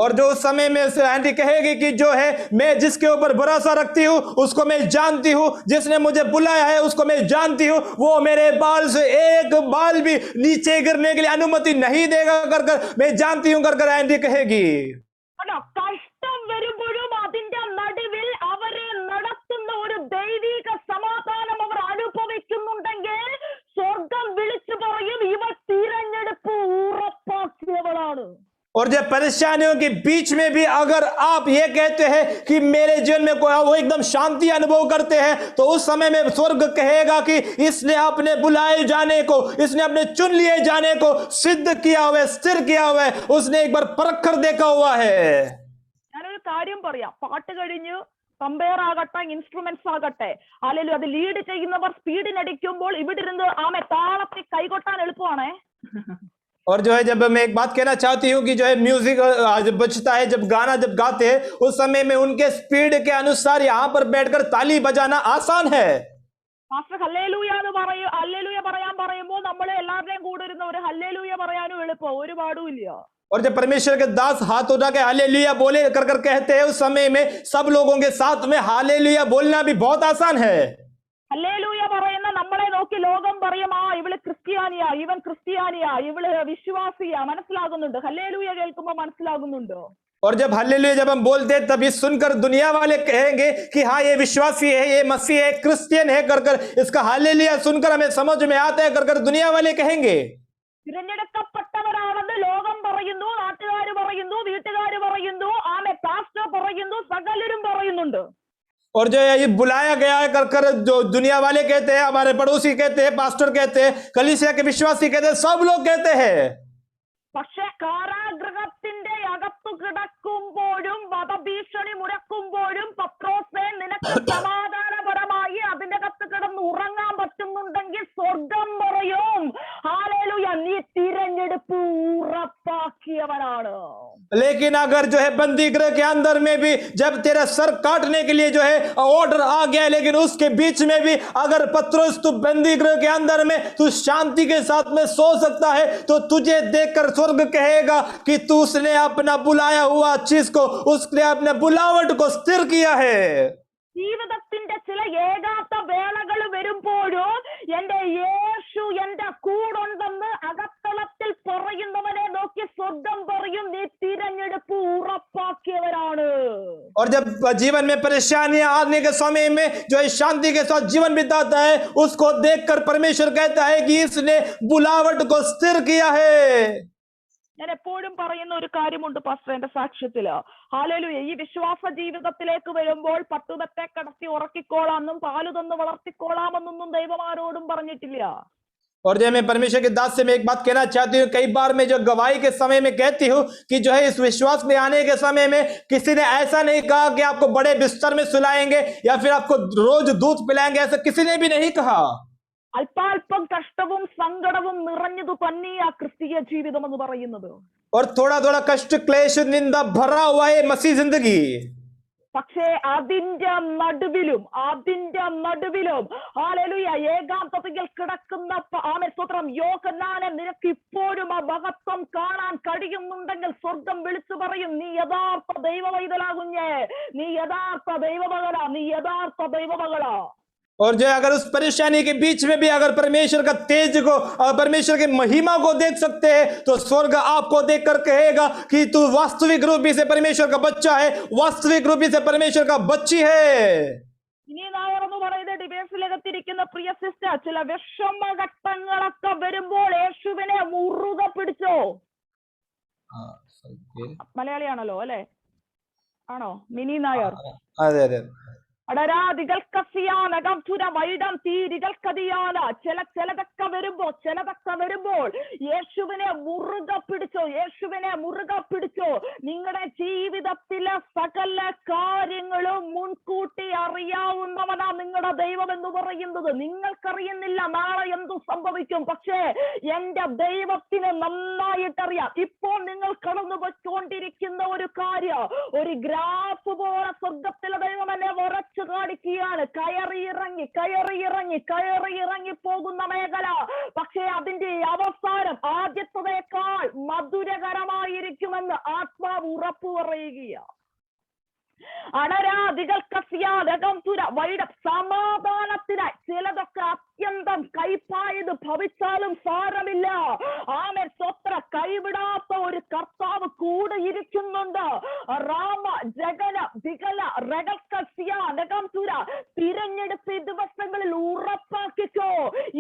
Speaker 2: और जो उस समय में आंटी कहेगी कि जो है मैं जिसके ऊपर भरोसा रखती हूँ उसको मैं जानती हूँ, जिसने मुझे बुलाया है उसको मैं जानती हूँ, वो मेरे बाल से एक बाल भी नीचे गिरने के लिए अनुमति नहीं देगा कर मैं जानती हूँ कर आंटी कहेगी.
Speaker 1: കഷ്ടം വരുമ്പോഴും അതിന്റെ നടുവിൽ അവരെ നടത്തുന്ന ഒരു ദൈവിക സമാധാനം അവർ അനുഭവിക്കുന്നുണ്ടെങ്കിൽ സ്വർഗം വിളിച്ചു പറയും, ഇവർ തിരഞ്ഞെടുപ്പ് ഉറപ്പാക്കിയവളാണ്.
Speaker 2: और जब परेशानियों के बीच में भी अगर आप ये कहते हैं कि मेरे जीवन में कोई वो एकदम शांति अनुभव करते हैं, तो उस समय में स्वर्ग कहेगा कि इसने अपने बुलाए जाने को, इसने अपने चुन लिए जाने को सिद्ध किया हुआ है, स्थिर किया हुआ है, उसने एक बार परख कर देखा हुआ है।
Speaker 1: ഞാനൊരു കാര്യം പറയാം. പാട്ട് കഴിഞ്ഞ് കമ്പയർ ആകട്ടെ, ഇൻസ്ട്രുമെന്റ്സ് ആകട്ടെ, അല്ലെങ്കിൽ അത് ലീഡ് ചെയ്യുന്നവർ സ്പീഡിനടിക്കുമ്പോൾ ഇവിടെ ഇരുന്ന് ആമെ താളത്തിൽ കൈകൊട്ടാൻ എളുപ്പമാണേ.
Speaker 2: और जो है, जब मैं एक बात कहना चाहती हूँ कि जो है म्यूजिक जब बजता है, जब गाना जब गाते हैं, उस समय में उनके स्पीड के अनुसार यहाँ पर बैठकर ताली बजाना आसान है।
Speaker 1: മാസ്റ്റർ ഹല്ലേലൂയ എന്ന് പറയും, ഹല്ലേലൂയ പറയാൻ പറയുമ്പോൾ നമ്മളെ എല്ലാവരുടെയും കൂടെ ഇരുന്ന് ഒരു ഹല്ലേലൂയ പറയാനും എളുപ്പം, ഒരു പാടുമില്ല.
Speaker 2: और जब परमेश्वर के दास हाथ उठा के हालेलुया बोले कर कर कहते हैं, उस समय में सब लोगों के साथ में हालेलुया बोलना भी बहुत आसान है।
Speaker 1: ഹല്ലേലൂയ പറയുന്ന നമ്മളെ നോക്കി ലോകം പറയും, ആ ഇവള് ക്രിസ്ത്യാനിയാ, ഇവൻ ക്രിസ്ത്യാനിയാ, ഇവള് വിശ്വാസിയാ, മനസ്സിലാകുന്നുണ്ട്. ഹല്ലേലൂയ കേൾക്കുമ്പോൾ മനസ്സിലാകുന്നുണ്ടോ?
Speaker 2: और जब हल्लेलुया जब हम बोलते हैं, तब ये सुनकर दुनिया वाले कहेंगे कि हाँ ये विश्वासी है, ये मसीह है, क्रिश्चियन है कर कर इसका हल्लेलुया सुनकर हमें समझ में आता है कर कर दुनिया वाले कहेंगे।
Speaker 1: തിരഞ്ഞെടുക്കപ്പെട്ടവരാണെന്ന് ലോകം പറയുന്നു, നാട്ടുകാർ പറയുന്നു, വീട്ടുകാർ പറയുന്നു, ആമെ പാസ്റ്റർ പറയുന്നു, സകലരും പറയുന്നുണ്ട്.
Speaker 2: और जो ये बुलाया गया है कर कर जो दुनिया वाले कहते हैं, हमारे पड़ोसी कहते हैं, पास्टर कहते हैं, कलीसिया के विश्वासी कहते हैं, सब लोग कहते हैं।
Speaker 1: പക്ഷെ കാരാഗൃഹത്തിന്റെ അകത്തു കിടക്കുമ്പോഴും വധഭീഷണി മുഴക്കുമ്പോഴും പത്രോസേ നിനക്ക് സമാധാനപരമായി അതിന്റെ അകത്ത് കിടന്ന് ഉറങ്ങാൻ പറ്റുന്നുണ്ടെങ്കിൽ സ്വർഗം പറയും ഹല്ലേലൂയ, നീ തിരഞ്ഞെടുപ്പ് ഉറപ്പാക്കിയവനാണ്.
Speaker 2: लेकिन अगर जो है बंदी गृह के अंदर में भी जब तेरा सर काटने के लिए जो है ऑर्डर आ गया, लेकिन उसके बीच में भी अगर पत्रोस तू बंदी गृह के अंदर में तू शांति के साथ में सो सकता है, तो तुझे देखकर स्वर्ग कहेगा कि तू उसने अपना बुलाया हुआ चीज को, उसने अपने बुलावट को स्थिर किया है।
Speaker 1: ജീവിതത്തിന്റെ ചില ഏകാത്ത വേളകൾ വരുമ്പോഴും എന്റെ യേശു എന്റെ കൂടുണ്ടെന്ന് അകത്തളത്തിൽ പറയുന്നവനെ നോക്കി സ്വർഗം പറയും, നീ തിരഞ്ഞെടുപ്പ് ഉറപ്പാക്കിയവരാണ്.
Speaker 2: और जब जीवन में परेशानियां आने के समय में जो है शांति के साथ जीवन बिताता है, उसको देखकर परमेश्वर कहता है कि इसने बुलावट को स्थिर किया है।
Speaker 1: ഞാൻ എപ്പോഴും പറയുന്ന ഒരു കാര്യമുണ്ട് പാസ്റ്റർ, എന്റെ സാക്ഷ്യത്തില് ഹല്ലേലൂയ, ഈ വിശ്വാസ ജീവിതത്തിലേക്ക് വരുമ്പോൾ പട്ടുതത്തെ കടത്തി ഉറക്കിക്കോളാമെന്നും പാല് തന്ന് വളർത്തിക്കോളാമെന്നൊന്നും ദൈവം ആരോടും പറഞ്ഞിട്ടില്ല.
Speaker 2: और जब मैं परमेश्वर के दास से मैं एक बात कहना चाहती हूँ, कई बार मैं जो गवाही के समय में कहती हूँ कि जो है इस विश्वास में आने के समय में किसी ने ऐसा नहीं कहा कि आपको बड़े बिस्तर में सुलाएंगे या फिर आपको रोज दूध पिलाएंगे, ऐसा किसी ने भी नहीं कहा।
Speaker 1: അല്പാൽപ്പം കഷ്ടവും സങ്കടവും നിറഞ്ഞതു തന്നെയാ ക്രിസ്തീയ ജീവിതം എന്ന് പറയുന്നത്.
Speaker 2: और थोड़ा थोड़ा कष्ट क्लेश निंदा भरा हुआ है मसीह जिंदगी।
Speaker 1: പക്ഷേ അതിന്റെ നടുവിലും ഹല്ലേലൂയ ഏകാന്തതയിൽ കിടക്കുന്ന ആമേൻ സ്തോത്രം യോഹന്നാനെ നിനക്ക് ഇപ്പോഴും ആ മഹത്വം കാണാൻ കഴിയുന്നുണ്ടെങ്കിൽ സ്വർഗം വിളിച്ചു പറയും, നീ യഥാർത്ഥ ദൈവവൈതലാ കുഞ്ഞേ, നീ യഥാർത്ഥ ദൈവമകളാ, നീ യഥാർത്ഥ ദൈവമകളാ.
Speaker 2: और जो अगर उस परेशानी के बीच में भी अगर परमेश्वर का तेज को और परमेश्वर की महिमा को देख सकते हैं, तो स्वर्ग आपको देखकर कहेगा कि तू वास्तविक रूप से परमेश्वर का बच्चा है, वास्तविक रूप से परमेश्वर का बच्ची है।
Speaker 1: ഇനി നായർ എന്ന് പറയുന്ന ഡിബേറ്റ്സിലകത്തിരിക്കുന്ന പ്രിയ സിസ്റ്റർ, ചില വിഷമഘട്ടങ്ങളൊക്കെ വരുമ്പോൾ യേശുവിനെ മുറുകെ പിടിച്ചോ. മലയാളിയാണല്ലോ അല്ലെ? ആണോ മിനി നായർ?
Speaker 2: അതെ അതെ.
Speaker 1: ചിലതൊക്കെ വരുമ്പോൾ യേശുവിനെ മുറുകെ പിടിച്ചോ. നിങ്ങളുടെ ജീവിതത്തിലെ സകല കാര്യങ്ങളും മുൻകൂട്ടി അറിയാവുന്നവനാ നിങ്ങളുടെ ദൈവം എന്ന് പറയുന്നത്. നിങ്ങൾക്കറിയുന്നില്ല നാളെ എന്തു സംഭവിക്കും, പക്ഷേ എന്റെ ദൈവത്തിന് നന്നായിട്ടറിയാം. ഇപ്പോൾ നിങ്ങൾ കടന്നു പോയിക്കൊണ്ടിരിക്കുന്ന ഒരു കാര്യം, ഒരു ഗ്രാഫ് പോലെ സ്വർഗത്തിലെ ദൈവം എന്നെ വരച്ചു കാണിക്കുകയാണ്. കയറിയിറങ്ങി പോകുന്ന മേഖല, പക്ഷേ അതിന്റെ അവസാനം ആദ്യത്തേക്കാൾ മധുരകരമായിരിക്കുമെന്ന് ആത്മാവ് ഉറപ്പു പറയുകയാണ്. സമാധാനത്തിനായി ചിലതൊക്കെ അത്യന്തം കൈപ്പായത് ഭവിച്ചാലും സാരമില്ല. ആമേൻ സ്വത്ര കൈവിടാത്ത ഒരു കർത്താവ് കൂടെ ഇരിക്കുന്നുണ്ട്. റാമ ജഗന വികല തിരഞ്ഞെടുപ്പ് ദിവസങ്ങളിൽ ഉറപ്പാക്കിക്കോ.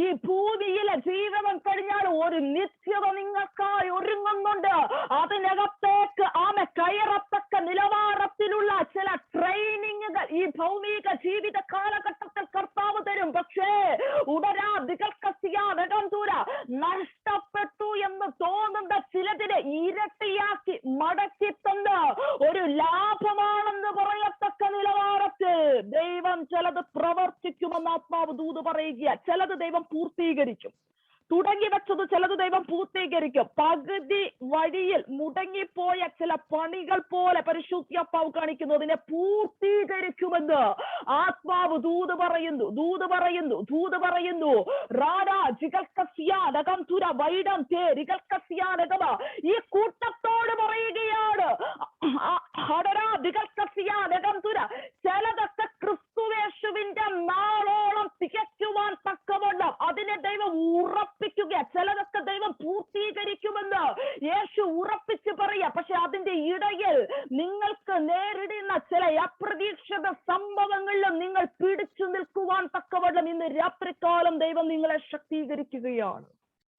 Speaker 1: ഈ ഭൂമിയിലെ ജീവിതം കഴിഞ്ഞാൽ ഒരു നിത്യത നിങ്ങൾക്കായി ഒരുങ്ങുന്നുണ്ട്. അതിനകത്തെ മടക്കി തന്ന് ഒരു ലാഭമാണെന്ന് പറയത്തക്ക നിലവാരത്തിൽ ദൈവം ചിലത് പ്രവർത്തിക്കുമെന്ന് ആത്മാവ് ദൂത് പറയുക. ചിലത് ദൈവം പൂർത്തീകരിക്കും. തുടങ്ങി വെച്ചത് ചിലത് ദൈവം പൂർത്തീകരിക്കും. പകുതി വഴിയിൽ മുടങ്ങിപ്പോയ ചില പണികൾ പോലെ പരിശുദ്ധാത്മാവ് കാണിക്കുന്നതിനെ പൂർത്തീകരിക്കുമെന്ന് ആത്മാവ് ദൂത് പറയുന്നു. ഈ കൂട്ടത്തോട് പറയുകയാണ്, ചിലതൊക്കെ ക്രിസ്തുവേശുവിന്റെ നാളോളം തികയ്ക്കുവാൻ തക്കവണ്ണം അതിനെ ദൈവം ഉറപ്പിക്കുക. ചിലതൊക്കെ ദൈവം പൂർത്തീകരിക്കുമെന്ന് യേശു ഉറപ്പിച്ച് പറയാ. പക്ഷെ അതിന്റെ ഇടയിൽ നിങ്ങൾക്ക് നേരിടുന്ന ചില അപ്രതീക്ഷിത സംഭവങ്ങളിലും നിങ്ങൾ പിടിച്ചു നിൽക്കുവാൻ തക്കവണ്ണം ഇന്ന് രാത്രികാലം ദൈവം നിങ്ങളെ ശക്തീകരിക്കുകയാണ്.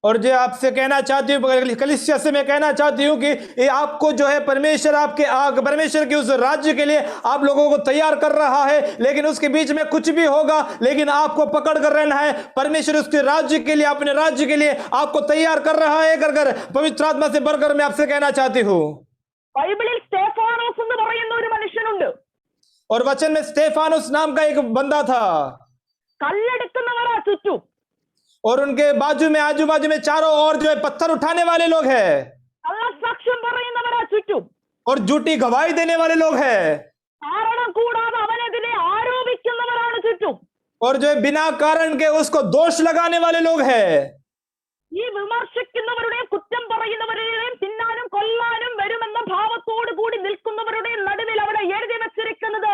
Speaker 2: और जो आपसे कहना चाहती हूँ, कलीसिया से मैं कहना चाहती हूँ कि ये आपको जो है परमेश्वर के उस राज्य के लिए आप लोगों को तैयार कर रहा है, लेकिन उसके बीच में कुछ भी होगा, लेकिन आपको पकड़ कर रहना है. परमेश्वर उसके राज्य के लिए, अपने राज्य के लिए आपको तैयार कर रहा है. कर पवित्र आत्मा से बढ़कर मैं आपसे कहना चाहती हूँ.
Speaker 1: ബൈബിളിൽ സ്തെഫാനോസ് എന്ന് പറയുന്ന ഒരു മനുഷ്യനുണ്ട്.
Speaker 2: और वचन में स्तेफानोस नाम का एक बंदा था.
Speaker 1: കല്ലെടുക്കുന്നവരാ ചുറ്റും.
Speaker 2: और उनके आजू बाजू में चारों ओर जो है पत्थर उठाने वाले लोग हैं.
Speaker 1: കള്ളസാക്ഷ്യം പറയുന്നവരാ ചുറ്റും.
Speaker 2: और झूठी गवाही देने वाले लोग हैं.
Speaker 1: കാരണം കൂടാതെ അവനെതിരെ ആരോപിക്കുന്നവരാണ് ചുറ്റും.
Speaker 2: और जो है बिना कारण के उसको दोष लगाने वाले लोग हैं.
Speaker 1: ഈ വിമർശിക്കുന്നവരുടെയും കുറ്റം പറയുന്നവരുടെയും തിന്നാനും കൊല്ലാനും വരുമെന്ന ഭാവത്തോടു കൂടി നിൽക്കുന്നവരുടെയും നടുവിൽ അവിടെ എഴുതി വെച്ചിരിക്കുന്നത്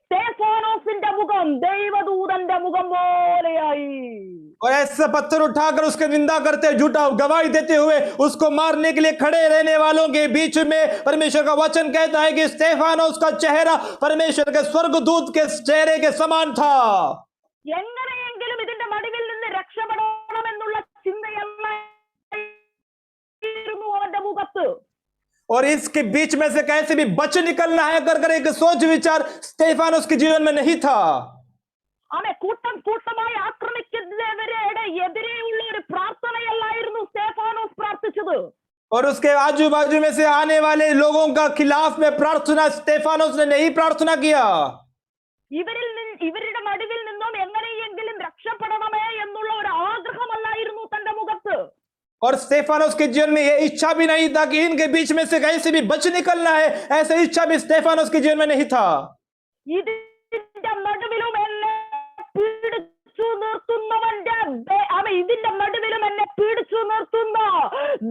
Speaker 1: സ്തെഫാനോസിന്റെ മുഖം ദൈവദൂതന്റെ മുഖം പോലെയായി.
Speaker 2: और ऐसा पत्थर उठाकर उसकी निंदा करते, झूठा गवाही देते हुए उसको मारने के लिए खड़े रहने वालों के बीच में परमेश्वर का वचन कहता है कि स्तेफानोस का चेहरा परमेश्वर के स्वर्गदूत के चेहरे के समान था.
Speaker 1: എങ്ങനെയെങ്കിലും ഇതിന്റെ നടുവിൽ നിന്ന് രക്ഷപ്പെടണമെന്നുള്ള ചിന്തയല്ലായിരുന്നു അവന്റെ മുഖത്ത്.
Speaker 2: और इसके बीच में से कैसे भी बच निकलना है कर एक सोच विचार स्तेफानोस के जीवन में नहीं था.
Speaker 1: അവനെ കൂട്ടമായി ആക്രമിക്കുന്നവരുടെ എതിരെയുള്ള ഒരു പ്രാർത്ഥനയല്ലായിരുന്നു സ്തെഫാനോസ് പ്രാർത്ഥിച്ചത്.
Speaker 2: और उसके आजू बाजू में से आने वाले लोगों का खिलाफ में प्रार्थना स्तेफानोस ने नहीं प्रार्थना किया.
Speaker 1: ഇവരുടെ നടുവിൽ നിന്നും എങ്ങനെയെങ്കിലും രക്ഷപ്പെടണമേ എന്നുള്ള ഒരു ആഗ്രഹമല്ലായിരുന്നു തന്റെ മുഖത്ത്.
Speaker 2: और स्तेफानोस के जीवन में यह इच्छा भी नहीं था कि इनके बीच में से कैसे भी बच निकलना है, ऐसा इच्छा भी स्तेफानोस के जीवन में नहीं था.
Speaker 1: ഇതിന്റെ നടുവിലും എന്നെ പിടിച്ചു നിർത്തുന്ന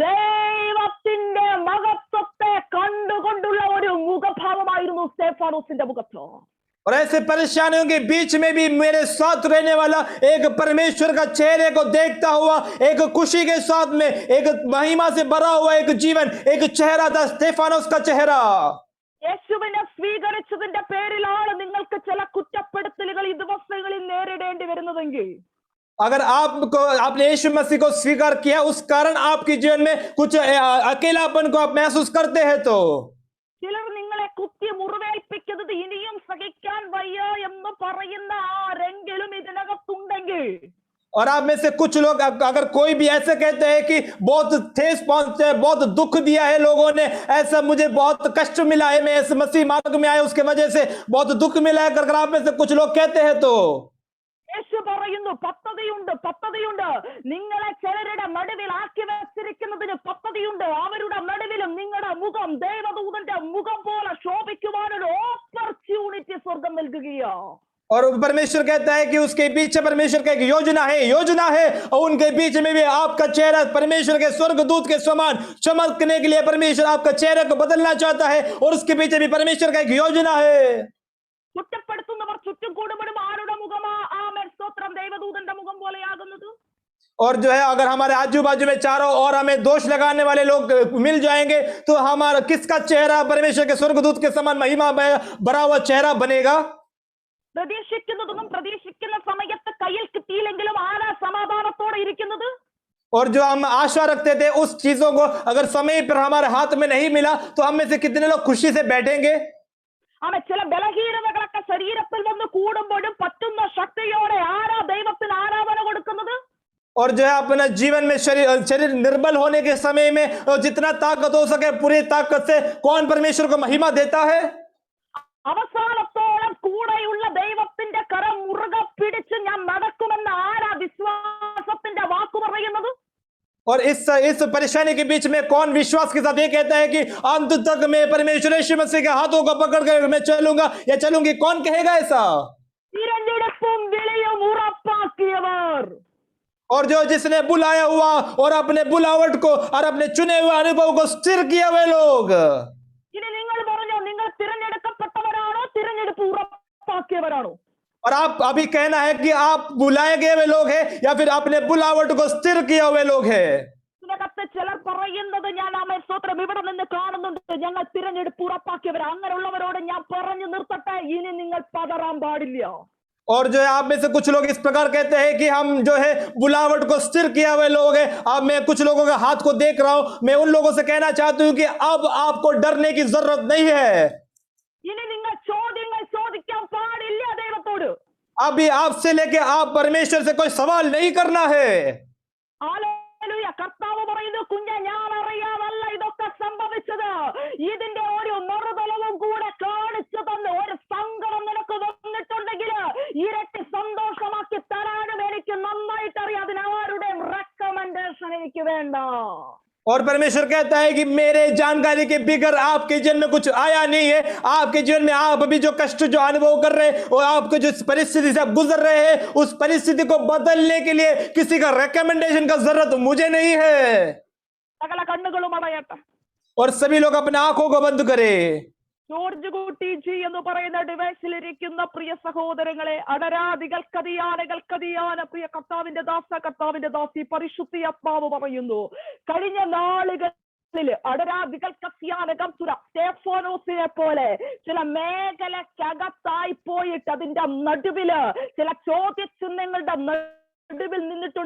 Speaker 1: ദൈവത്തിന്റെ മഹത്വത്തെ കണ്ടുകൊണ്ടുള്ള ഒരു മുഖഭാവമായിരുന്നു സ്തെഫാനോസിന്റെ മുഖത്ത്.
Speaker 2: और ऐसे परेशानियों के बीच में भी मेरे साथ रहने वाला एक परमेश्वर का चेहरे को देखता हुआ, एक खुशी के साथ में एक महिमा से भरा हुआ एक जीवन, एक चेहरा था स्तेफानोस का चेहरा.
Speaker 1: യേശുവിനെ സ്വീകരിച്ചതിന്റെ പേരിലാണ് നിങ്ങൾക്ക് ചില കുറ്റപ്പെടുത്തലുകൾ ഈ ദിവസങ്ങളിൽ നേരിടേണ്ടി വരുന്നതെങ്കിൽ,
Speaker 2: अगर आपने यीशु मसीह को स्वीकार किया, उस कारण आपके जीवन में कुछ अकेलापन को आप महसूस करते हैं, तो
Speaker 1: ചിലർ നിങ്ങളെ കുത്തി മുറിവേൽപ്പിക്കുന്നത് ഇനിയും സഹിക്കാൻ വയ്യ എന്ന് പറയുന്ന ആരെങ്കിലും ഇതിനകത്തുണ്ടെങ്കിൽ,
Speaker 2: और आप में से कुछ लोग अगर कोई भी ऐसे कहते हैं कि बहुत ठेस पहुंचते हैं, बहुत दुख दिया है लोगों ने, ऐसा मुझे बहुत कष्ट मिला है, मैं इस मसीह मार्ग में आया उसके वजह से बहुत दुख मिला है, अगर आप में से कुछ लोग कहते हैं, तो
Speaker 1: യേശു പറയുന്നു പദ്ധതിയുണ്ട്. നിങ്ങളെ ചിലരുടെ നടുവിൽ ആക്കി വെച്ചിരിക്കുന്നതിന് പദ്ധതിയുണ്ട്. അവരുടെ നടുവിലും നിങ്ങളുടെ മുഖം ദൈവദൂതന്റെ മുഖം പോലെ ശോഭിക്കുവാനൊരു ഓപ്പർച്യൂണിറ്റി സ്വർഗം നൽകുകയോ.
Speaker 2: और परमेश्वर कहता है कि उसके पीछे परमेश्वर का एक योजना है और उनके बीच में भी आपका चेहरा परमेश्वर के स्वर्गदूत के समान चमकने के लिए परमेश्वर आपका चेहरे को बदलना चाहता है, और उसके पीछे भी परमेश्वर का एक योजना है.
Speaker 1: കുറ്റപ്പെടുത്തുന്നവർ ചുറ്റും കൂടുമ്പോഴും ആരുടെ മുഖമാ സ്തോത്രം ദൈവദൂതന്റെ മുഖം പോലെയാകുന്നത്.
Speaker 2: और जो है अगर हमारे आजू बाजू में चारों ओर हमें दोष लगाने वाले लोग मिल जाएंगे, तो हमारा किसका चेहरा परमेश्वर के स्वर्गदूत के समान महिमा भरा हुआ चेहरा बनेगा.
Speaker 1: പ്രതീക്ഷിക്കുന്നതും പ്രതീക്ഷിക്കുന്ന സമയത്ത് കയ്യിൽ കിട്ടിയില്ലെങ്കിലും ആരാ സമാധാനത്തോടെ ഇരിക്കുന്നത്?
Speaker 2: और जो हम आशा रखते थे उस चीजों को अगर समय पर हमारे हाथ में नहीं मिला, तो हम में से कितने लोग खुशी से बैठेंगे?
Speaker 1: ചില ബലഹീനതകളൊക്കെ ശരീരത്തിൽ വന്ന് കൂടുമ്പോഴും പറ്റുന്ന ശക്തിയോടെ ആരാ ദൈവത്തിന് ആരാധന കൊടുക്കുന്നത്?
Speaker 2: और जो है अपना जीवन में शरीर निर्बल होने के समय में जितना ताकत हो सके पूरी ताकत से कौन परमेश्वर को महिमा देता है?
Speaker 1: അവസാനത്തോളം കൂടെയുള്ള ദൈവത്തിന്റെ കരം മുറുകെ പിടിച്ച് ഞാൻ നടക്കുമെന്ന് ആരാ വിശ്വാസത്തിന്റെ വാക്കു പറയുന്നത്?
Speaker 2: और इस परेशानी के बीच में कौन विश्वास के साथ ये कहता है कि अंत तक मैं परमेश्वर यीशु मसीह के हाथों को पकड़कर मैं चलूंगा या चलूंगी? कौन कहेगा ऐसा?
Speaker 1: തിരഞ്ഞെടുപ്പും വിളിയും ഉറപ്പാക്കിയവർ.
Speaker 2: और जो जिसने बुलाया हुआ और अपने बुलावट को और अपने चुने हुए अनुभव को स्थिर किया हुए लोग.
Speaker 1: ഇനി നിങ്ങൾ പറഞ്ഞോ, നിങ്ങൾ തിരഞ്ഞെടുക്കപ്പെട്ടവരാണോ തിരഞ്ഞെടുപ്പ് ഉറപ്പാക്കിയവരാണോ?
Speaker 2: और आप अभी कहना है कि आप बुलाए गए हुए लोग हैं या फिर अपने बुलावट को स्थिर किया हुए लोग हैं?
Speaker 1: ഇതിനകത്ത് ചിലർ പറയുന്നത് ഞാൻ ആമേൻ സ്തോത്രം ഇവിടെ നിന്ന് കാണുന്നുണ്ട്, ഞങ്ങൾ തിരഞ്ഞെടുപ്പ് ഉറപ്പാക്കിയവരാ. അങ്ങനെയുള്ളവരോട് ഞാൻ പറഞ്ഞു നിർത്തട്ടെ, ഇനി നിങ്ങൾ പതറാൻ പാടില്ല.
Speaker 2: और जो है आप में से कुछ लोग इस प्रकार कहते हैं कि हम जो है बुलावट को स्थिर किया हुए लोग हैं. अब मैं कुछ लोगों के हाथ को देख रहा हूं, मैं उन लोगों से कहना चाहती हूं कि अब आपको डरने की जरूरत नहीं है.
Speaker 1: ഇനി നിങ്ങൾ ചോദ്യങ്ങൾ ചോദിക്കാൻ പാടില്ല ദൈവത്തോട്.
Speaker 2: अभी आपसे लेके आप परमेश्वर से कोई सवाल नहीं करना है.
Speaker 1: ഹല്ലേലൂയ. കർത്താവ് പറയുന്നു, കുഞ്ഞെ ഞാൻ അറിയാതല്ല ഇതൊക്കെ സംഭവിച്ചത്, ഇതിന്റെ ഒരു മറുതലവും കൂടെ കാണിച്ചു തന്നു. ഒരു സങ്കടം നിനക്ക് വന്നിട്ടുണ്ടെങ്കിൽ ഇരട്ടി സന്തോഷമാക്കി തരാനും എനിക്ക് നന്നായിട്ട് അറിയാം. അതിനാരുടെയും റെക്കമെൻഡേഷൻ എനിക്ക് വേണ്ട.
Speaker 2: और परमेश्वर कहता है कि मेरे जानकारी के बिगर आपके जीवन में कुछ आया नहीं है. आपके जीवन में आप अभी जो कष्ट जो अनुभव कर रहे हैं और आपको जो परिस्थिति से आप गुजर रहे हैं, उस परिस्थिति को बदलने के लिए किसी का रिकमेंडेशन का जरूरत मुझे नहीं है.
Speaker 1: സകല കണ്ണുകളും അടയട്ടെ.
Speaker 2: और सभी लोग अपने आंखों को बंद करें.
Speaker 1: ജോർജ് കുട്ടി ജി എന്ന് പറയുന്ന ഡിവൈസിലിരിക്കുന്ന പ്രിയ സഹോദരങ്ങളെ, അടരാദികൾക്കതിയാന പ്രിയ കർത്താവിന്റെ ദാസ, കർത്താവിന്റെ ദാസി, പരിശുദ്ധി ആത്മാവ് പറയുന്നു, കഴിഞ്ഞ നാളുകളിൽ അടരാദികൾക്കതിയാനകം സ്റ്റേഫാനോസിനെ പോലെ ചില മേഖലക്കകത്തായി പോയിട്ട് അതിന്റെ നടുവില് ചില ചോദ്യചിഹ്നങ്ങളുടെ നടുവിൽ നിന്നിട്ടുണ്ട്.